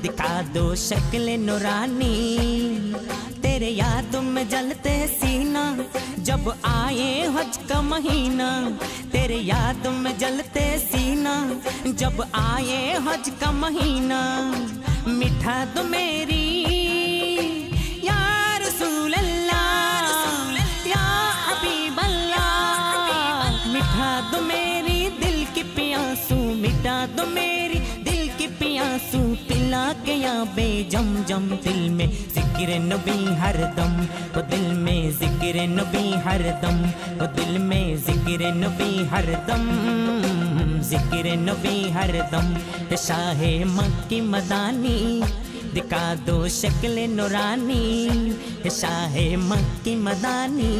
Speaker 3: दिखा दो शक्ल नूरानी। तेरे याद में जलते सीना जब आए हज का महीना। तेरे याद में जलते सीना जब आए हज का महीना। मिठा दो मेरी या रसूल अल्लाह या हबीब अल्लाह। मिठा दो मेरी दिल की प्यासू, मिटा दो मेरी दिल की प्यासू। पिला के या बेजम जम, दिल में जिक्र नबी हरदम। वो दिल में जिक्र नबी हरदम, वो दिल में जिक्र नबी हरदम, जिक्र नबी हरदम। शाहे मक्की मदानी, दिखा दो शक्ल नूरानी। शाहे मक्की मदानी,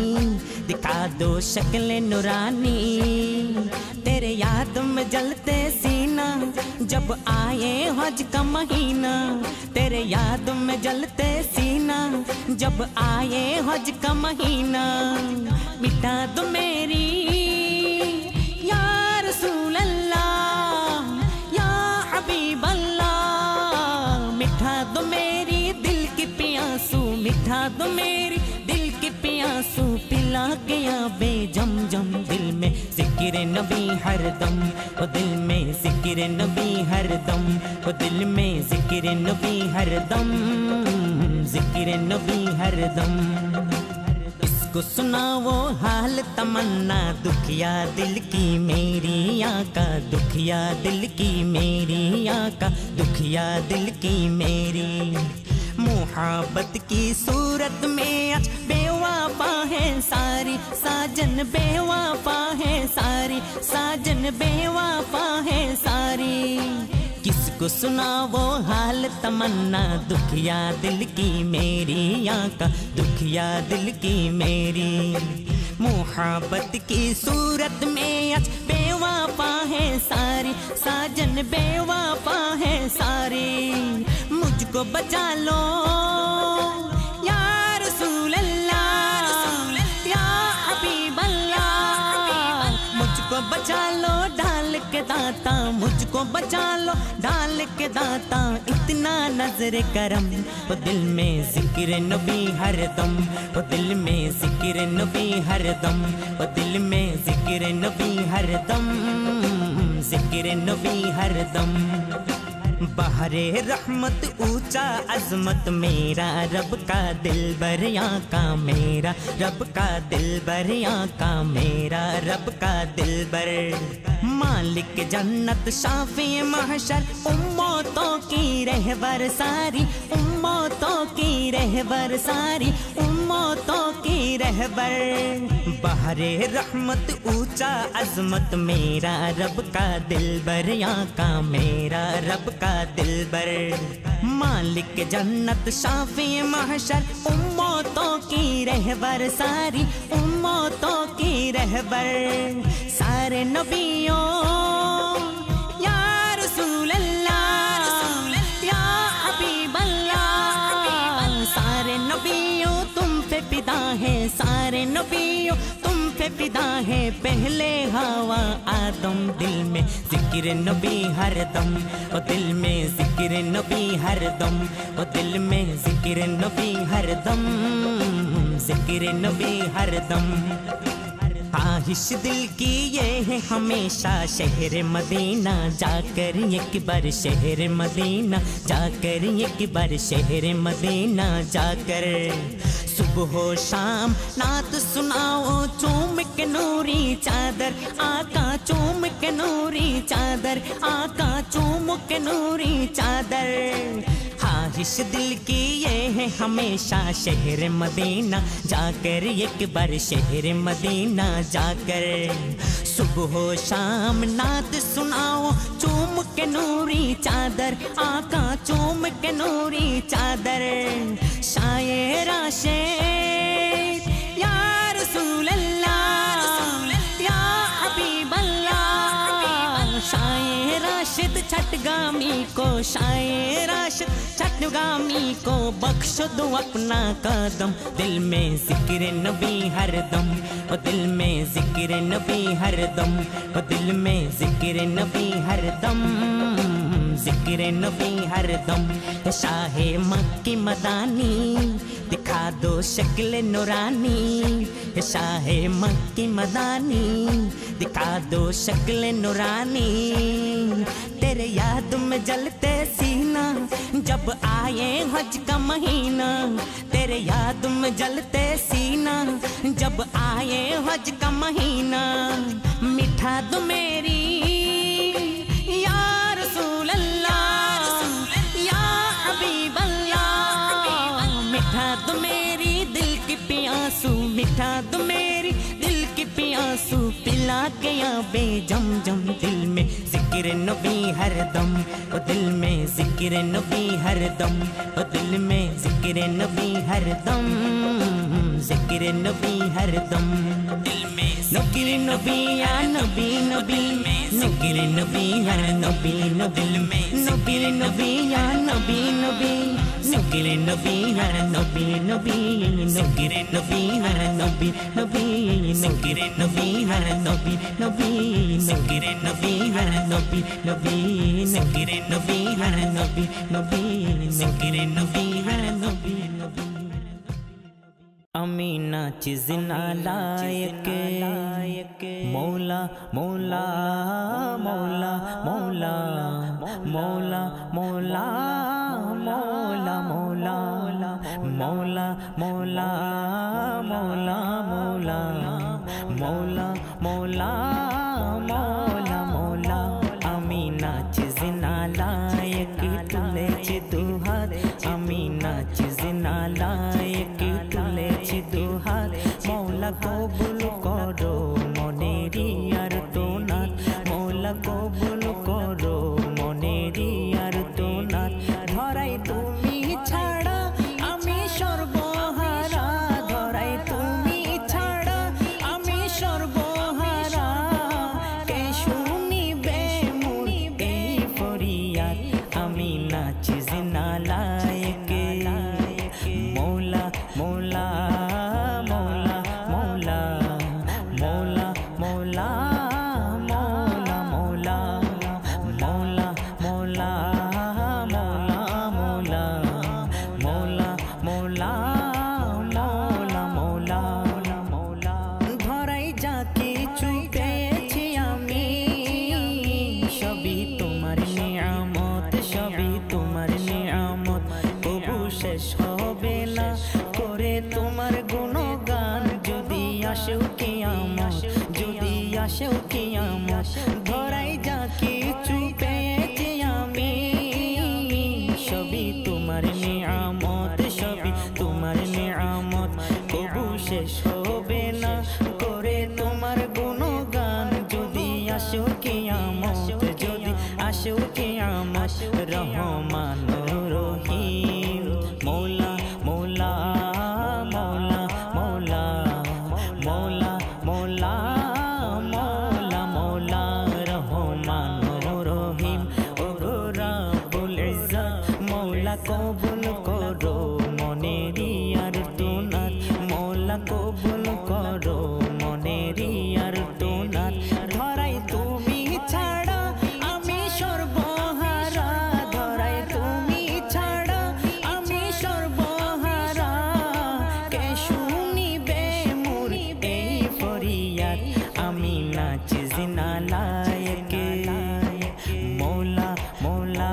Speaker 3: दिखा दो शक्ल नूरानी। तेरे याद में जलते सीना जब आए हज का महीना। तेरे याद में जलते सीना जब आए हज का महीना। मिटा दो मेरी या रसूल अल्लाह या हबीब अल्लाह। मिठा दो मेरी दिल की प्यासू, मिठा दो मेरी दिल की प्यासू। पिला के या बेजम जम, दिल में जिक्र नबी हरदम। ओ दिल में जिक्र नबी हरदम, ओ दिल में जिक्र नबी हरदम, जिक्र नबी हरदम। इसको सुनाओ हाल तमन्ना दुखिया दिल की मेरी आका। दुखिया दिल की मेरी आका, दुखिया दिल की मेरी। मोहब्बत की सूरत में आज बेवफा है सारी। साजन बेवफा है सारी, साजन बेवफा है सारी। किसको सुनावो हाल तमन्ना दुखिया दिल की मेरी आका। दुखिया दिल की मेरी। मोहब्बत की सूरत में आज बेवफा है सारी। साजन बेवफा है सारी। मुझको बचा लो या रसूल अल्लाह या हबीब अल्लाह। मुझको बचा लो डाल के दाता, मुझको बचा लो डाल के दाता। इतना नजर करम, वो दिल में जिक्र नबी हरदम। वो दिल में जिक्र नबी हरदम, वो दिल में जिक्र नबी हरदम, जिक्र नबी हरदम। बहरे रहमत ऊंचा अजमत मेरा रब का दिल बरिया का। मेरा रब का दिल बरिया का, मेरा रब का दिल बर। मालिक जन्नत शाफी महशर उम्मतों की रहबर सारी। उम्मतों की रहबर सारी, उम्मतों की रहबर। बहरे रहमत ऊंचा अजमत मेरा रब का दिल बरिया का। मेरा रब का दिल बर। मालिक जन्नत शाफी महशर उम्मतों की रहबर सारी। उम्मतों की रहबर। सारे नबियों या रसूल अल्लाह या हबीब अल्लाह। सारे नबियों तुम पे फिदा है, सारे नबियों तुम पे फिदा है। पहले हवा आदम, दिल में जिक्र नबी हरदम। ओ दिल में जिक्र नबी हरदम, ओ दिल में जिक्र नबी हरदम, जिक्र नबी हरदम। ख्वाहिश दिल की ये है हमेशा शहर मदीना जाकर एक बार। शहर मदीना जाकर एक बार। शहर मदीना जाकर। सुबह हो शाम नात सुनाओ चूम के नूरी चादर। आका चूम के नूरी चादर, आका चूम के नूरी चादर। ख्वाहिश दिल की ये है हमेशा शहर मदीना जाकर एक बार। शहर मदीना जाकर। सुबह हो शाम नात सुनाओ चूम के नूरी चादर। आका चूम के नूरी चादर। शायर आशिक या रसूल अल्लाह या हबीब अल्लाह। शायर राशिद छठगामी को, शायर राशिद दुगामी को बख्श दो अपना कदम, दिल में जिक्र नबी हरदम, ओ दिल में जिक्र नबी हरदम, ओ दिल में जिक्र नबी हरदम, जिक्र नबी हरदम। शाहे मक्की मदानी दिखा दो शक्ल नूरानी, शाहे मक्की मदानी दिखा दो शक्ल नूरानी। तेरे याद में जलते सीना जब आए हज का महीना, तेरे याद में जलते सीना जब आए हज का महीना। मिठा दो मेरी या रसूल अल्लाह या हबीब अल्लाह, मिठा दो मेरी दिल की प्यासू, मिठा दो मेरी दिल की प्यासू। पिला के या बेजम जम, दिल में जिक्र नबी हरदम, ओ दिल में जिक्र नबी हरदम, ओ दिल में जिक्र नबी हरदम, जिक्र नबी हरदम। दिल में जिक्र नबी या नबी नबी, जिक्र नबी या नबी नबी, दिल में जिक्र नबी या नबी नबी, जिक्र नबी या नबी नबी, जिक्र नबी या नबी नबी, जिक्र नबी या नबी नबी, जिक्र नबी या नबी नबी, जिक्र नबी या नबी नबी, जिक्र नबी या नबी नबी। अमीना चीज ना लायक मौला मौला मौला मौला मौला मौला मौला मौला मौला मौला मौला मौला मौला मौला मौला मौला। अमीना चीज ना लायक तुले दुहार, अमीना चीज ना लायक तुले दुहार। मौला कबूल करो मनेरी আর তোনার, মৌলা কবুল করো মনেরি আর তোনার। ধরাই তুমি ছাড়া আমি সর্বহারা, ধরাই তুমি ছাড়া আমি সর্বহারা। কে শুনিবে মোর এই ফরিয়াদ, আমি নাচিজ না লায়ক। মৌলা মৌলা মৌলা মৌলা মৌলা মৌলা মৌলা মৌলা মৌলা মৌলা মৌলা মৌলা মৌলা মৌলা মৌলা মৌলা। ধরাই যা কিছু পেয়েছি আমি সবই তোমার নিয়ামত, সবই তোমার নিয়ামত। কবু শেষ হবে না করে তোমার গুণগান, যদি আসেও কিয়ামত, যদি আসেও কিয়ামত। ধরাই যা কিছু পেয়েছি আমি সবই তোমার নিয়ামত, সবই তোমার নিয়ামত। কবু শেষ হবে না করে তোমার গুণগান, যদি আসেও কিয়ামত, যদি আসেও কিয়ামত। রহমান রহিম মৌলা মৌলা মৌলা মৌলা মৌলা মৌলা মৌলা মৌলা। রহমান রহিম ও রব্বুল ইজ্জত, মৌলা কবুল করো মনেরি আর তোনার, মৌলা কবুল করো মনেরি আর তোনার। ধরাই তুমি ছাড়া আমি সর্বহারা, ধরাই তুমি ছাড়া আমি সর্বহারা। কে শুনিবে মোর এই ফরিয়াদ, আমি নাচিজ না লায়ক। মৌলা মৌলা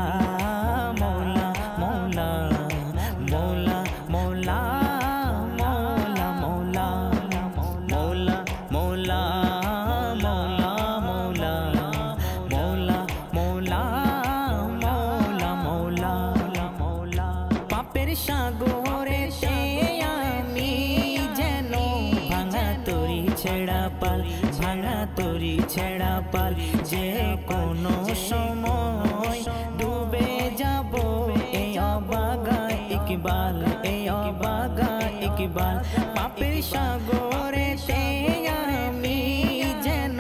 Speaker 3: মৌলা মৌলা মৌলা মৌলা মৌলা মৌলা মৌলা মৌলা মৌলা মৌলা মৌলা মৌলা মৌলা মৌলা। পাপের সাগরে আমি যেন ভাঙা তরি ছেড়া পাল, ভাঙা তরি ছেড়া পাল। যে কোনো সময় ডুবে যাব এই অবাগা ইকবাল, এই অবাগা ইকবাল। পাপের সাগরে আমি যেন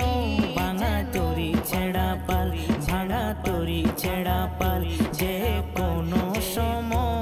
Speaker 3: ভাঙা তরি ছেড়া পাল, ভাঙা তরি ছেড়া পাল। যে কোনো সময়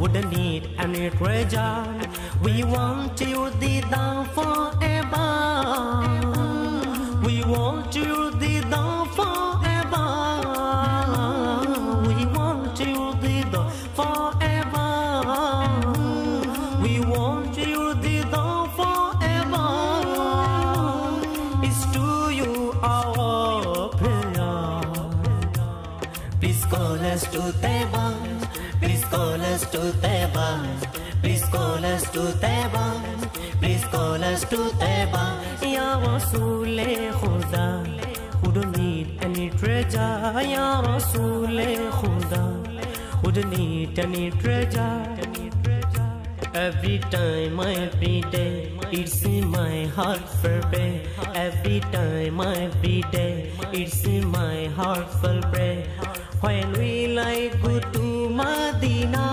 Speaker 3: wouldn't need any treasure. We want you the down forever. We want you the down forever. We want you the down forever. We want you the down forever. It's to you our prayer. Please call us to Taiba. Please call us to Taiba. Please call us to Taiba. Please call us to Taiba. Ya Rasool-e-Khuda, who don't need any treasure. Ya Rasool-e-Khuda, who don't need any treasure. Every time, every day, it's in my heart for pray. Every time, every day, it's in my heart for pray. When will I go to Medina?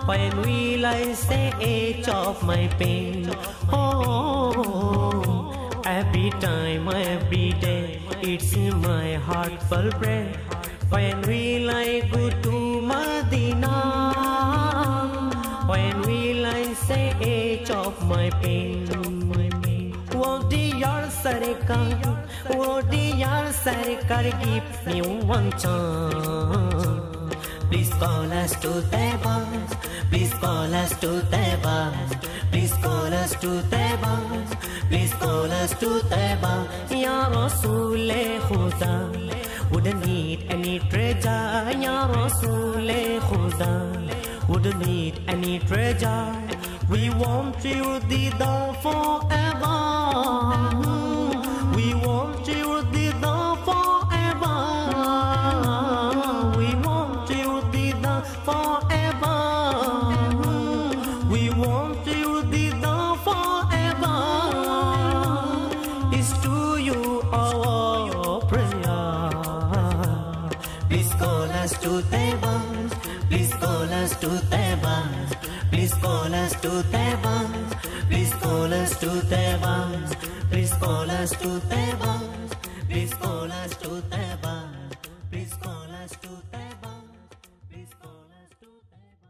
Speaker 3: When will I say age of my pain? Oh, every time, every day, it's in my heart for pray. When will I go to Medina? When will I say age of my pain? Oh dear Sarkar, oh dear Sarkar, give me one chance. Please call us to Taiba. Please call us to Taiba. Please call us to Taiba. Please call us to Taiba. Ya Rasool-e-Khuda, wouldn't need any treasure. Ya Rasool-e-Khuda, wouldn't need any treasure. We want you the down forever. We want you the down forever. We want you the down forever. We want you the down forever. It's to you our prayer. Please call us to Taiba. Please call us to Taiba. Please call us to Taiba. Please call us to Taiba. Please call us to Taiba. Please call us to Taiba. Please call us to Taiba. Please call us to Taiba.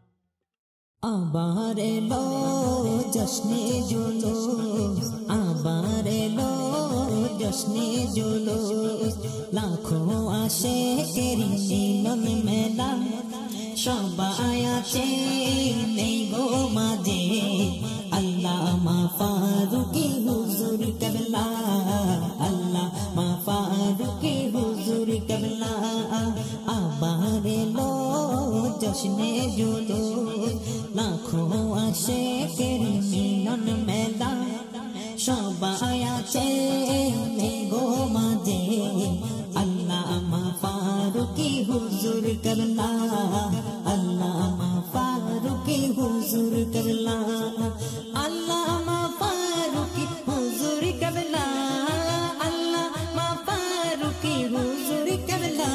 Speaker 4: আবার এলো জশ্নে জুলুস, আবার এলো জশ্নে জুলুস, লাখো আশিকের মিলন মেলা, সবাই আছে নেই গো মাঝে। আল্লামা ফারুকী হুজুর কেবলা, আল্লামা ফারুকী হুজুর কেবলা, আবার এলো জশ্নে জুলুস, লাখো আশিকের মিলন মেলা, সবাই আছে নেই গো মাঝে। আল্লামা ফারুকী হুজুর কেবলা, আল্লামা ফারুকী হুজুর কেবলা, আল্লামা ফারুকী হুজুর কেবলা, আল্লামা ফারুকী হুজুর কেবলা,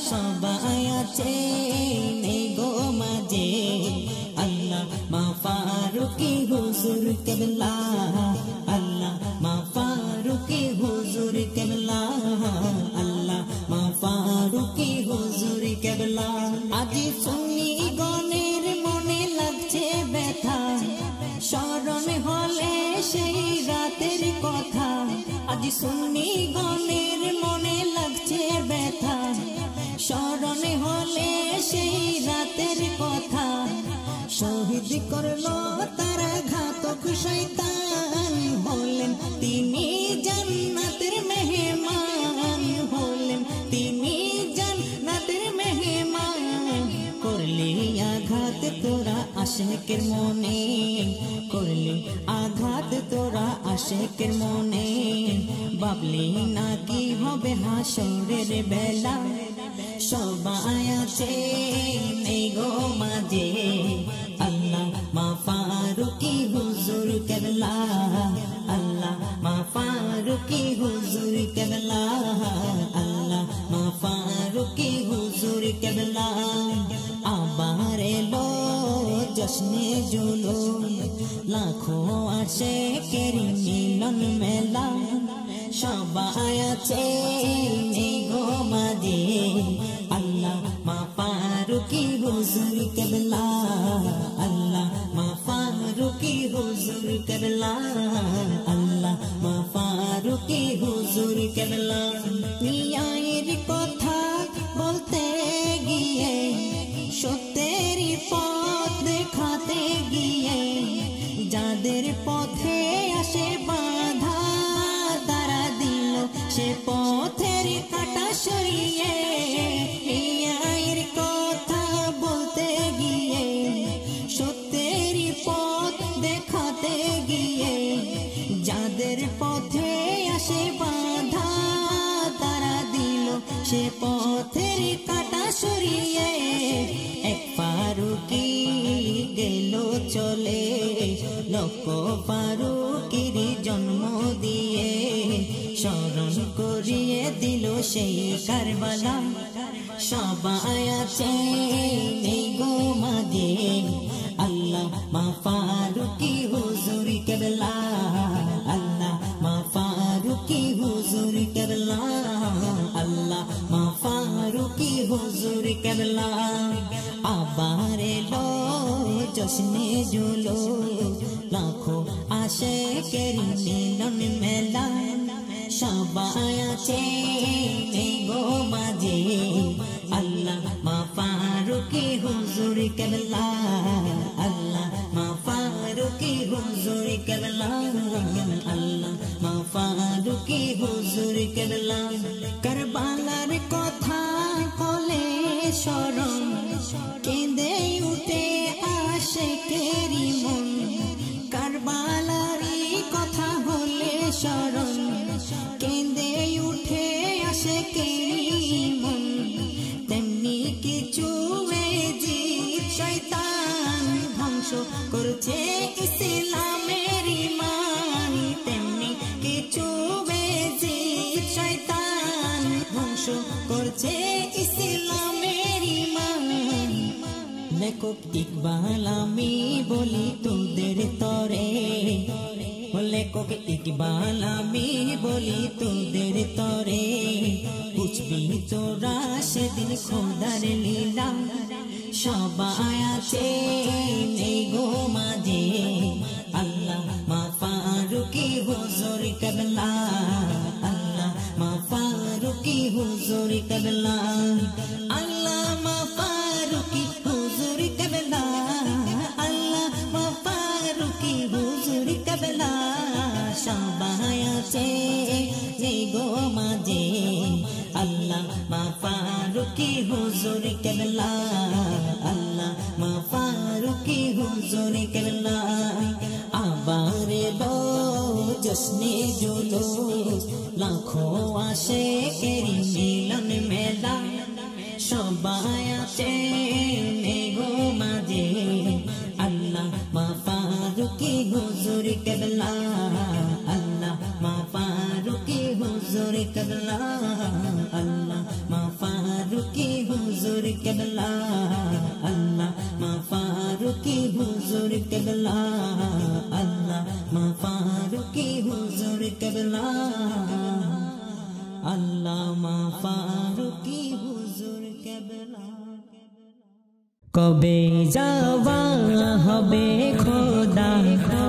Speaker 4: সবাই আছে নেই গো মাঝে। আল্লামা ফারুকী হুজুর কেবলা, আল্লামা ফারুকী হুজুর কেবলা, আল্লামা ফারুকী হুজুর কেবলা। আজি সুন্নি গণের মনে লাগছে ব্যথা, স্মরণ হলে সেই রাতের কথা। আজি সুন্নি গণের মনে লাগছে ব্যথা, স্মরণ হলে সেই রাতের কথা। শহীদ করলো তারা ঘাতক শয়তান, হলেন তিনি জান্নাতের মেহমান, হলেন তিনি জান্নাতের মেহমান। করলি আঘাত তোরা আশিকের মনে, করলি আঘাত তোরা আশিকের মনে, ভাবলি না কি হবে হাসরের বেলা, সবাই আছে নেই গো মাঝে। আল্লামা ফারুকী হুজুর কেবলা, আল্লামা ফারুকী হুজুর কেবলা, আল্লামা ফারুকী হুজুর কেবলা। আবার এলো জশ্নে জুলুস, লাখো আশিকের মিলন মেলা, সবাই আছে নেই গো মাঝে। আল্লামা ফারুকী হুজুর হুজুর কেবলা আল্লাহ মা ফারুকি হুজুর কেবলা আল্লাহ মা ফারুকি হুজুর কেবলা ন্যায়ের কথা বলতে গিয়ে সত্যের পথ দেখাতে গিয়ে যাদের পথে আসে বাধা তারা দিল সে পথের কাটা সরিয়ে ন্যায়ের কথা বলতে গিয়ে সত্যের পথ দেখাতে গিয়ে যাদের পথে আসে বাধা তারা দিল সে পথের কাটা সরিয়ে এক ফারুকি গেল চলে লক্ষ ফারুকির জন্ম দিয়ে স্মরণ করিয়ে দিল সেই কারবালা সবাই আছে নেই গো মাঝে আল্লাহ মা ফারুকি হুজুর কেবলা আল্লাহ মা ফারুকি হুজুর কেবলা আল্লাহ মা ফারুকি হুজুর কেবলা আবার এলো জশ্নে জুলো লাখো আশিকের মিলন মেলা সবাই আছে গো মাঝে আল্লাহ মা ফারুকি হুজুর কেবলা আল্লাহ মা ফারুকি হুজুর কেবলা আল্লাহ মা ফারুকি হুজুর কেবলা কারবালার কথা বলে স্মরণ কেঁদে উঠে আশিকেরি মন কারবালারই কথা হলে স্মরণ কেঁদে উঠে আশিকেরি মন তেমনি কিছু জিদ শয়তান ধ্বংস করছে ইসলামের ঈমান তেমনি কিছু জিদ শয়তান ধ্বংস করছে ইসলামের ঈমান লেখক ইকবাল আমি বলি তোদের তরে লেখক ইকবাল আমি বলি তোদের তরে বুঝবি তোরা সেদিন খোদার লীলা সবাই আছে নেই গো মাঝে আল্লাহ মা ফারুকি হুজুর কেবলা আল্লাহ মা ফারুকি হুজুর কেবলা আল্লাহ মা ফারুকি হুজুর কেবলা আল্লাহ মা ফারুকি হুজুর কেবলা সবাই আছে নেই গো মাঝে আল্লাহ মা ফারুকি হুজুর কেবলা আল্লাহ মা ফারুকি হুজুর কেবলা আবার এলো জশ্নে জুলুস লাখো আশিকের মিলন মেলা সবাই আছে গো মাঝে আল্লাহ মা ফারুকি হুজুর কেবলা আল্লাহ মা ফারুকি হুজুর কেবলা আল্লাহ মা ফারুকি হুজুর কেবলা আল্লাহ মা ফারুকি হুজুর কেবলা আল্লাহ মা ফারুকি হুজুর কেবলা আল্লাহ মা ফারুকি হুজুর কেবলা কবে যাওয়া হবে খোদা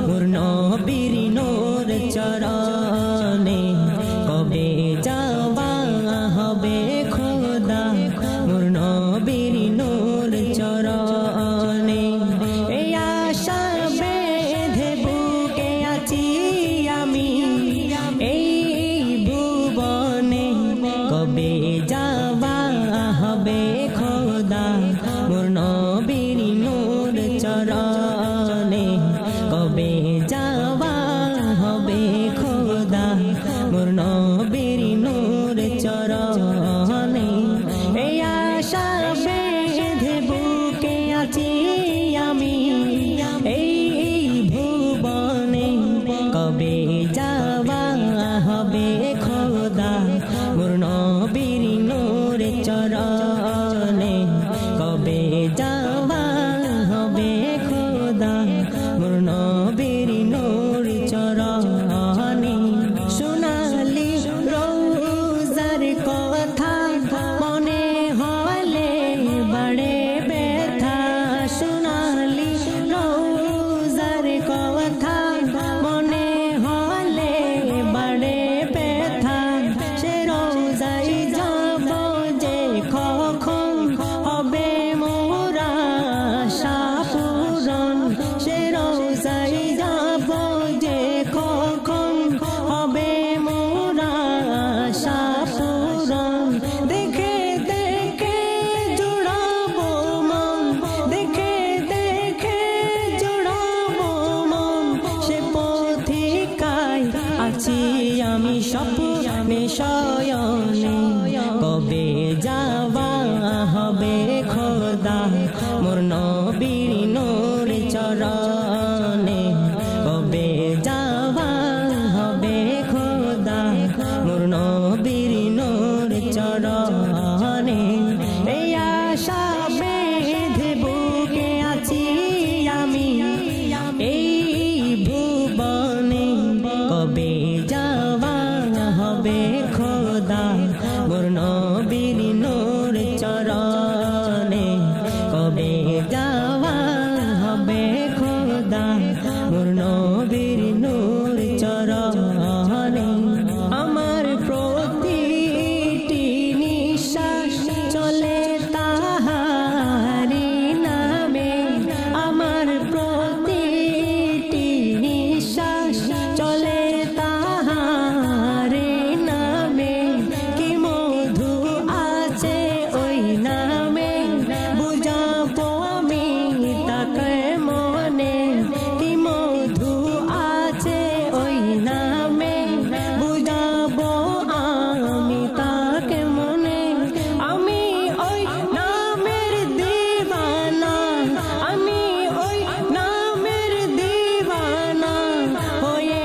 Speaker 4: মোর নবীর নূর চরণে কবে যাওয়া হবে খোদা মোর নবীর নূর চরণে এই আশা বেঁধে বুকে আছি আমি এই ভুবনে কবে যাওয়া হবে খোদা মোর নবীর নূর চরণে কবে যাওয়া হবে খোদা মোর নবীর নূর চরণে এই আশা বেঁধে বুকে আছি আমি এই ভুবনে কবে যাওয়া হবে খোদা মোর নবীর নূর চরণে কবে যাওয়া হবে খোদা মোর নবীর নূর চরণে সোনালি রোজার কথা মনে হলে বাড়ে ব্যথা হবে খোদা মোর নবীর নূর চরণে কবে যাওয়া হবে খোদা মোর নবীর নূর চরণে এই আশা বেঁধে বুকে আছি আমি এই ভুবনে কবে যাওয়া হবে খোদা মোর নবীর নূর চরণে কবে যাওয়া হবে খোদা মোর নবীর নূর চরণে আমার প্রতিটি নিঃশ্বাস চলে তাহারি নামে আমার প্রতিটি নিঃশ্বাস চলে তাহারি নামে কি মধু আছে ওই নামে বুঝাবো আমি তাকে মনে কি মধু আছে ওই নামে বুঝাবো আমি তাকে মনে আমি ওই নামের দিওয়ানা আমি ওই নামের দিওয়ানা হয়ে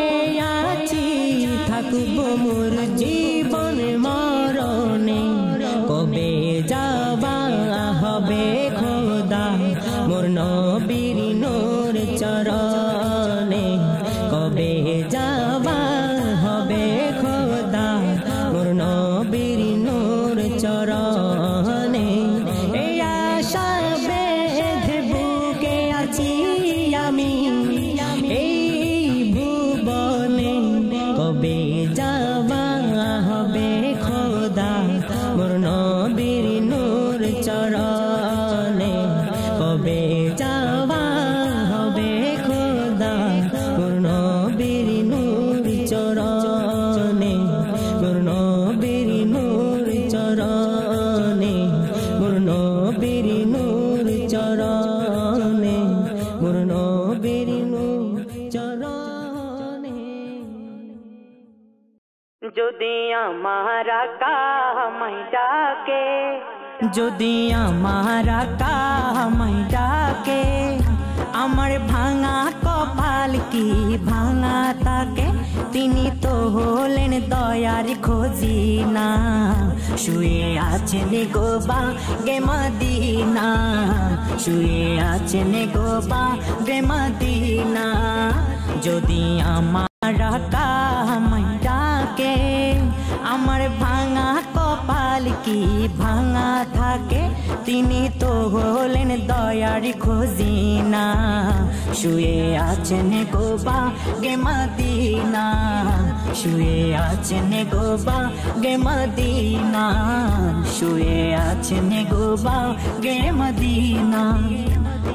Speaker 4: আছি থাকবো মোর জীবন মরণে কবে যাওয়া হবে খোদা মোর নবীর নূর চরণে কবে যাওয়া হবে খোদা মোর নবীর নূর চরণে এই আশা বেঁধে বুকে আছি আমি এই ভুবনে কবে যাওয়া হবে খোদা মোর নবীর নূর চরণে কবে যাওয়া হবে খোদা মোর নবীর নূর চরণে মোর নবীর নূর চরণে মোর নবীর নূর চরণে মোর নবীর নূর চরণে যদি আমার কামাই ডাকে যদি আমার কামাই ডাকে আমার ভাঙা কপাল কি ভাঙা তাকে তিনি তো হলেন দয়ার খোঁজিনা শুয়ে আছেন গোবা গে মদিনা শুয়ে আছেন গোবা গে মদিনা যদি আমার কামাই ডাকে আমার ভাঙা কপাল কি ভাঙা থাকে তিনি তো হলেন দয়ার খোঁজিনা শুয়ে আছেন গোবা গে মদিনা শুয়ে আছেন গোবা গে মদিনা শুয়ে আছেন গোবা গে মদিনা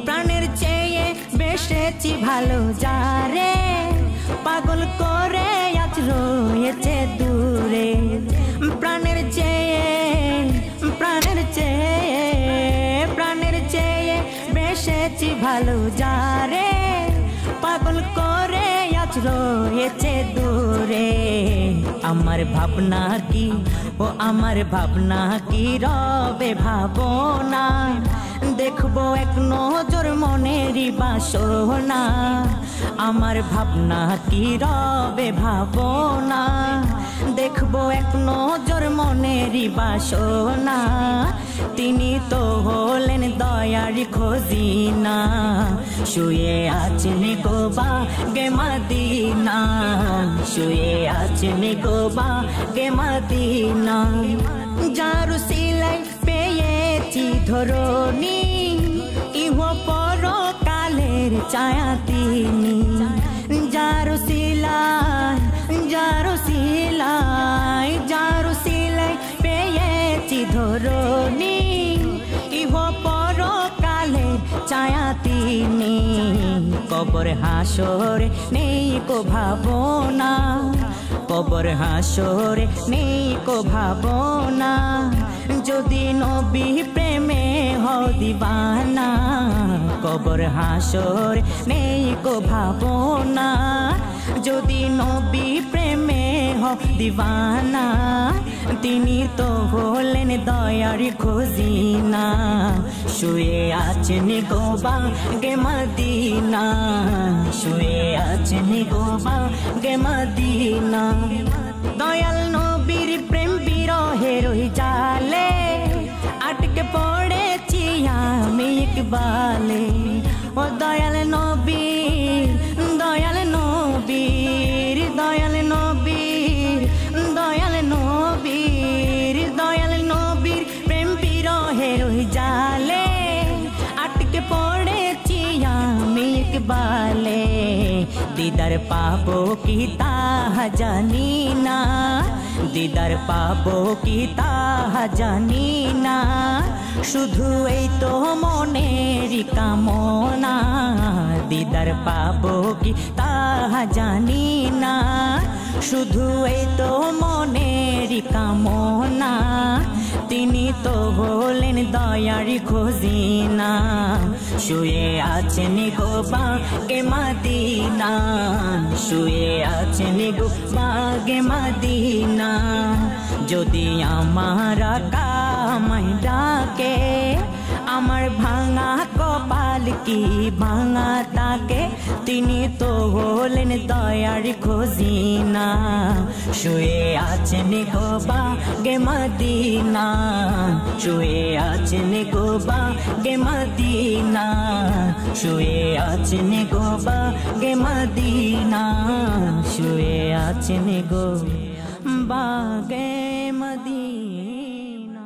Speaker 4: প্রাণের চেয়ে বেশেছি ভালো যারে পাগল করে আজ রয়েছে দূরে প্রাণের চেয়ে বেশেছি ভালো যারে পাগল করে আজ রয়েছে দূরে আমার ভাবনা কি ও আমার ভাবনা কি রবে ভাবনা দেখবো এক নজর মনেরই বাসনা আমার ভাবনা কি রবে ভাবনা দেখবো এক নজর মনেরই বাসনা তিনি তো হলেন দয়ার খোঁজিনা শুয়ে আছেন গোবা গে মদিনা শুয়ে আছেন গোবা গে মদিনা যার সিলাই পেয়েছি ধরনি ইহ পরকালের ছায়া তিনি যার সিলাই পেয়েছি ধরনি ইহ পরকালের ছায়া তিনি কবর হাসরে নেই কো ভাবনা কবর হাসরে নেই কো ভাবনা যদি নবী প্রেমে হও দিবানা কবর হাসরে নেই কো ভাবনা যদি নবী প্রেমে হও দিবানা তিনি তো হলেন দয়ার খোঁজিনা
Speaker 3: আছেন গো বাগে মদিনা শুয়ে আছেন গো বাগে মদিনা দয়াল নবীর প্রেম বিরহের ওই জালে আটকে পড়েছি আমি ইকবালে ও দয়াল নবীর দয়াল নবীর দয়াল নবীর দয়াল নবীর দয়াল নবীর প্রেম বিরহের ওই জালে আটকে পড়েছি আমি ইকবালে দিদার পাবো কি তাহ জানি না দিদার পাবো কি তাহ জানি না শুধু এই তো মনের কামনা দিদার পাবো কি তাহ জানি না শুধু এই তো মনের কামনা তিনি তো হলেন দয়ার খোঁজিনা শুয়ে আছেন গো বাগে মদিনা শুয়ে আছেন গো বাগে মদিনা যদি আমার কামাই ডাকে আমার ভাঙা কপাল কি ভাঙা তাকে তিনি তো হলেন দয়ার খোঁজিনা শুয়ে আছেন গো বাগে মদিনা শুয়ে আছেন গো বাগে মদিনা শুয়ে আছেন গো বাগে মদিনা শুয়ে আছেন গো বাগে মদিনা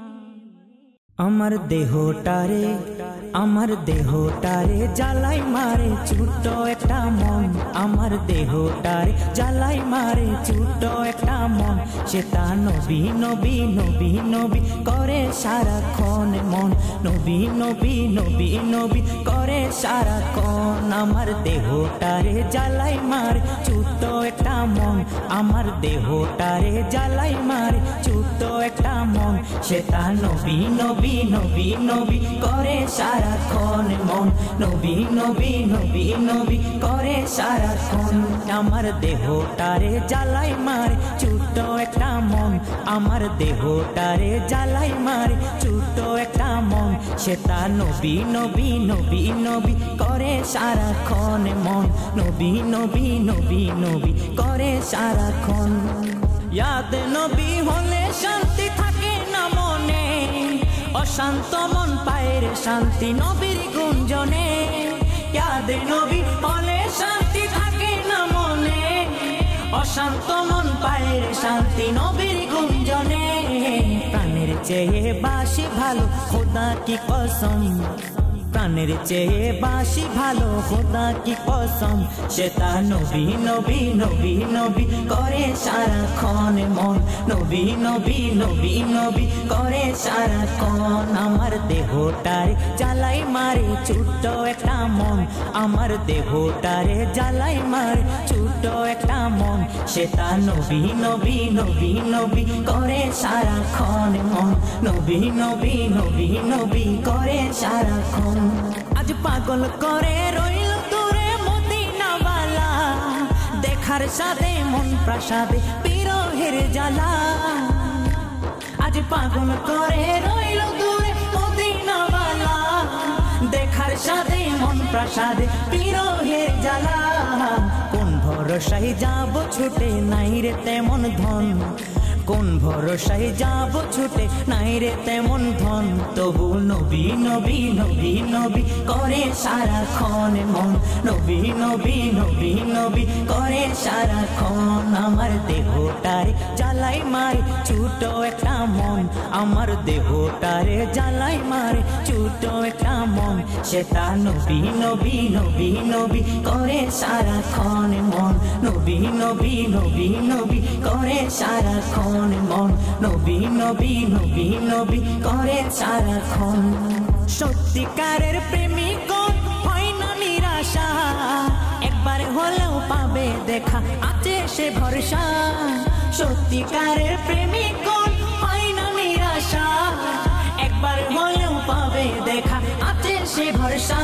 Speaker 3: আমার দেহটারে জ্বালাই মারে ছোট্ট একটা মন আমার দেহটারে জ্বালাই মারে ছোট্ট একটা মন সেটা নবী নবী নবী নবী করে সারাক্ষণ মন নবী নবী নবী নবী করে সারাক্ষণ আমার দেহটারে জ্বালাই মারে ছোট্ট একটা মন আমার দেহটারে জ্বালাই মারে ছোট্ট একটা মন সেটা নবী নবী নবী নবী করে সারাক্ষণ মন নবী নবী নবী নবী করে সারাক্ষণ আমার দেহটারে জ্বালাই মারে ছোট্ট একটা মন আমার দেহটারে জ্বালাই মারে ছোট্ট একটা মন সেটা নবী নবী নবী নবী করে সারাক্ষণ মন নবী নবী নবী নবী করে সারাক্ষণ ইয়াদ নবী হলে শান্তি থাকে না মনে অশান্ত মন পায়ের শান্তি নবীর গুঞ্জনে ইয়াদ নবী হলে শান্তি থাকে না মনে অশান্ত মন পায়ের শান্তি নবীর গুঞ্জনে প্রাণের চেয়ে বাসি ভালো খোদা কি কসম প্রাণের চেয়ে বাসি ভালো খোদা কি কসম সেটা নবী নবী নবী নবী করে সারাক্ষণ মন নবী নবী নবী নবী করে সারাক্ষণ আমার দেহটারে জ্বালাই মারে ছোট্ট একটা মন আমার দেহটারে জ্বালাই মারে ছোট্ট একটা মন সেটা নবী নবী নবী নবী করে সারাক্ষণ মন নবী নবী নবী নবী করে সারাক্ষণ আজ পাগল করে রইল দূরে মদিনাওয়ালা দেখার সাথে মন প্রাসাদে বিরহের জ্বালা আজ পাগল করে রইল দূরে মদিনাওয়ালা দেখার সাথে মন প্রাসাদে বিরহের জ্বালা কোন ভরসায় যাব ছুটে নাই রে তেমন ধন কোন ভরসায় যাব ছুটে নাই রে তেমন ধন তবু নবী নবী নবী নবী করে সারাক্ষণ মন নবী নবী নবী নবী করে সারাক্ষণ আমার দেহটারে জ্বালাই মারে ছোট একটা মন আমার দেহটারে জ্বালাই মারে ছোট একটা মন সেটা নবী নবী নবী নবী করে সারাক্ষণ মন নবী নবী নবী নবী করে সারাক্ষণ মন নবী নবী নবী নবী করে সারাক্ষণ সত্যিকারের প্রেমিক হয় না নিরাশা একবার হলেও পাবে দেখা আছে সে ভরসা সত্যিকারের প্রেমিক হয় না নিরাশা একবার হলেও পাবে দেখা আছে
Speaker 4: সে ভরসা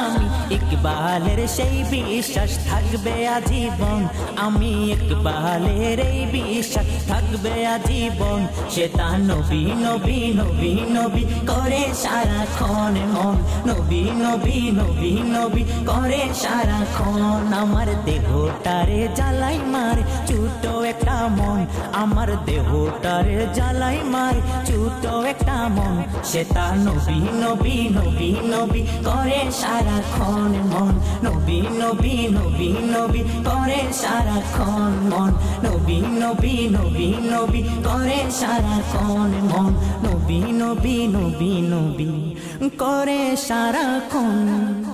Speaker 4: আমি ইকবালের সেই বিশ্বাস থাকবে আজীবন আমি ইকবালের এই বিশ্বাস থাকবে আজীবন সে তা নবী নবী নবী নবী করে সারাক্ষণ মন নবী নবী নবী নবী করে সারাক্ষণ আমার দেহটারে জ্বালাই মারে ছোট একটা মন আমার দেহটারে জ্বালাই মারে ছোট একটা মন সে তা নবী নবী নবী নবী করে সারাক্ষণ মন নবী নবী নবী নবী করে সারাক্ষণ মন নবী নবী নবী নবী করে সারাক্ষণ মন নবী নবী নবী নবী করে সারাক্ষণ